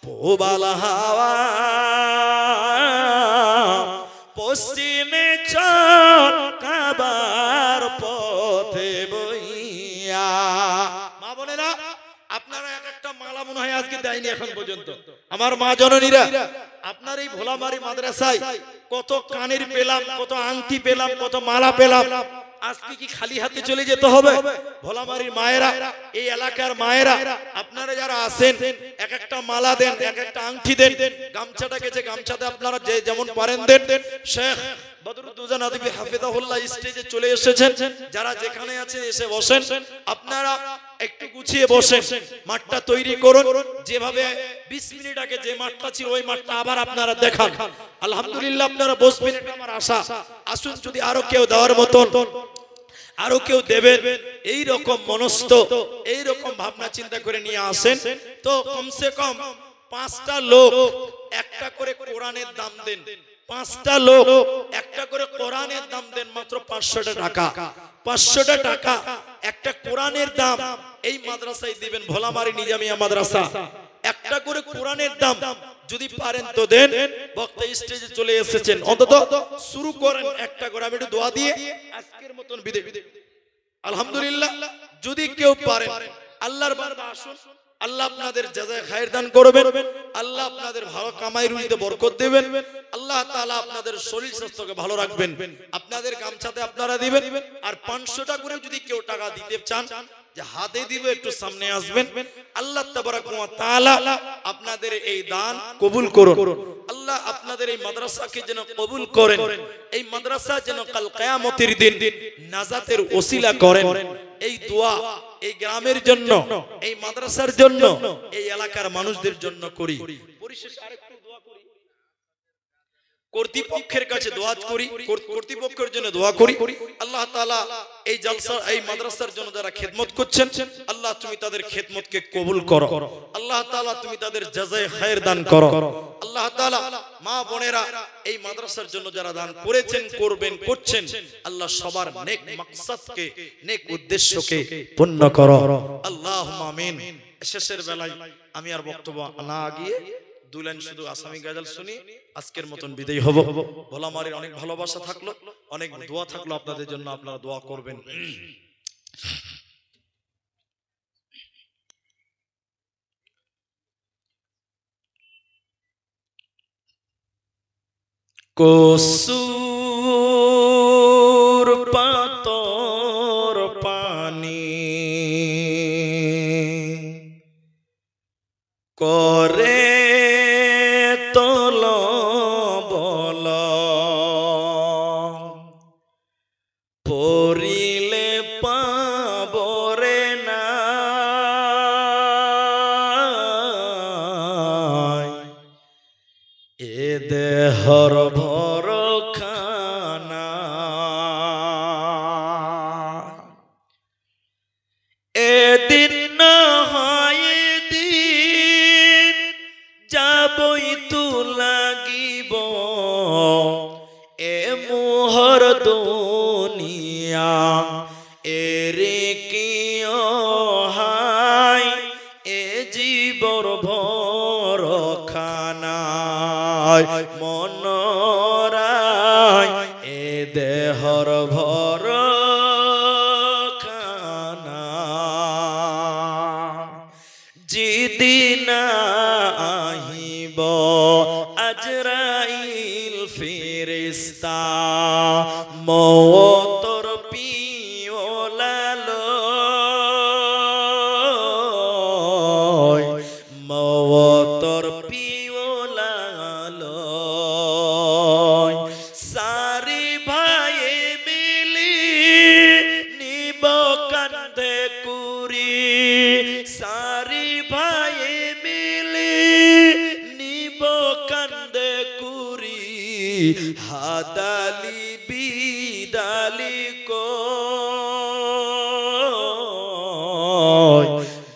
পোবাল হাওয়া পশ্চিমে চল কাবার পথে বইয়া। মা বোনেরা, আপনারা এক একটা মালা মনে হয় আজকে দেয়নি এখন পর্যন্ত। আমার মা জননীরা, আপনার এই ভোলামারি মাদ্রাসায় কত কানের পেলাম, কত আংটি পেলাম, কত মালা পেলাম। আজকে কি খালি হাতে চলে যেতে হবে? ভোলামারির মায়েরা, এই এলাকার মায়েরা, আপনারা যারা আছেন এক একটা মালা দেন, এক একটা আংটি দেন, গামছাটা গেছে গামছাতে আপনারা যে যেমন পারেন দেন। শেখ বদরুদ্দোজা নদী হাফেজাহুল্লাহ স্টেজে চলে এসেছেন, যারা যেখানে আছেন এসে বসেন। আপনারা একটু গুছিয়ে বসেন, মাঠটা তৈরি করুন। যেভাবে 20 মিনিট আগে যে মাঠটা ছিল ওই মাঠটা আবার আপনারা দেখান। আলহামদুলিল্লাহ, আপনারা বসবেন, এটা আমার আশা। আসুন, যদি আরো কেউ দেওয়ার মতন আরো কেউ দেবেন এই রকম মনস্থ, এই রকম ভাবনা চিন্তা করে নিয়ে আসেন, তো কমসে কম 5টা লোক একটা করে কোরআনের দাম দেন। 5টা লোক একটা করে কোরআনের দাম দেন, মাত্র 500 টাকা। 500 টাকা একটা কোরআনের দাম এই মাদ্রাসায় দিবেন, ভোলামারি নিজামিয়া মাদ্রাসা। একটা করে কোরআনের দাম যদি পারেন তো দেন। বক্তা স্টেজে চলে এসেছেন, অন্তত শুরু করেন একটা করে। আমি একটু দোয়া দিয়ে আজকের মতন বিদায়। আলহামদুলিল্লাহ, যদি কেউ পারেন, আল্লাহর বান্দা আসুন, আল্লাহ আপনাদের জাযায়ে খায়ের দান করবেন, আল্লাহ আপনাদের ভালো কামাই রুজিতে বরকত দেবেন, আল্লাহ তাআলা আপনাদের শরীর স্বাস্থ্যকে ভালো রাখবেন। আপনাদের গামছাতে আপনারা দিবেন। আর 500 টাকা করে যদি কেউ টাকা দিতে চান, যে হাতে দিবে, একটু সামনে আসবেন। আল্লাহ তাবারাক ওয়া তাআলা আপনাদের এই দান কবুল করুন। আল্লাহ আপনাদের এই মাদ্রাসাকে যেন কবুল করেন, এই মাদ্রাসা যেন কাল কিয়ামতের দিন নাজাতের ওসিলা করেন। এই দোয়া এই গ্রামের জন্য, এই মাদ্রাসার জন্য, এই এলাকার মানুষদের জন্য করি। পরিশেষে আরেকটু দোয়া করি, কর্তৃপক্ষের কাছে দোয়া করি, কর্তৃপক্ষের জন্য দোয়া করি। আল্লাহ তাআলা এই জলসা, এই মাদ্রাসার জন্য যারা খেদমত করছেন, আল্লাহ তুমি তাদের খেদমতকে কবুল করো। আল্লাহ তাআলা তুমি তাদের জাযায়ে খায়ের দান করো। আল্লাহ তাআলা মা বোনেরা এই মাদ্রাসার জন্য যারা দান করেছেন, করবেন, করছেন, আল্লাহ সবার নেক মাকসাদকে, নেক উদ্দেশ্যকে পূর্ণ করো। আল্লাহুম্মা আমিন। শেষের বেলায় আমি আর বক্তব্য না গিয়ে 2 লাইন শুধু আসামি গাজাল শুনি আজকের মতন বিদায় হব। ভোলামারির অনেক ভালোবাসা থাকলো, অনেক দোয়া থাকলো আপনাদের জন্য, আপনারা দোয়া করবেন। কসুর পাতর পানি করে পরিলে পাবরে না, এ দেহর ভর খানা, এদিন না হয় দিন যাবই তু লাগিব, এ মোহর দুনিয়া এরে কি হাই, এ জীবর ভর খানায় মনরায়, এ দেহর ভর আদালি বিদালি কয়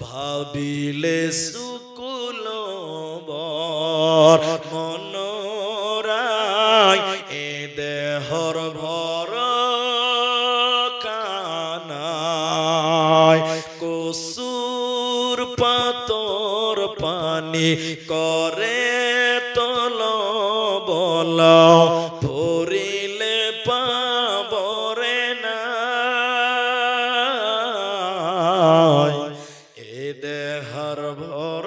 ভাবিলে সুকুল বর মনোরায় এ দেহর ভর কানায় কসুর পাতর পানি করে তল বল ভরিলে পাবরে না এ দেহর ভর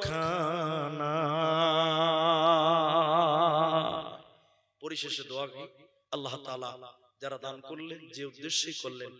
খানা। পরিশেষে দোয়া করি আল্লাহ তাআলা যারা দান করলেন যে উদ্দেশ্যে করলেন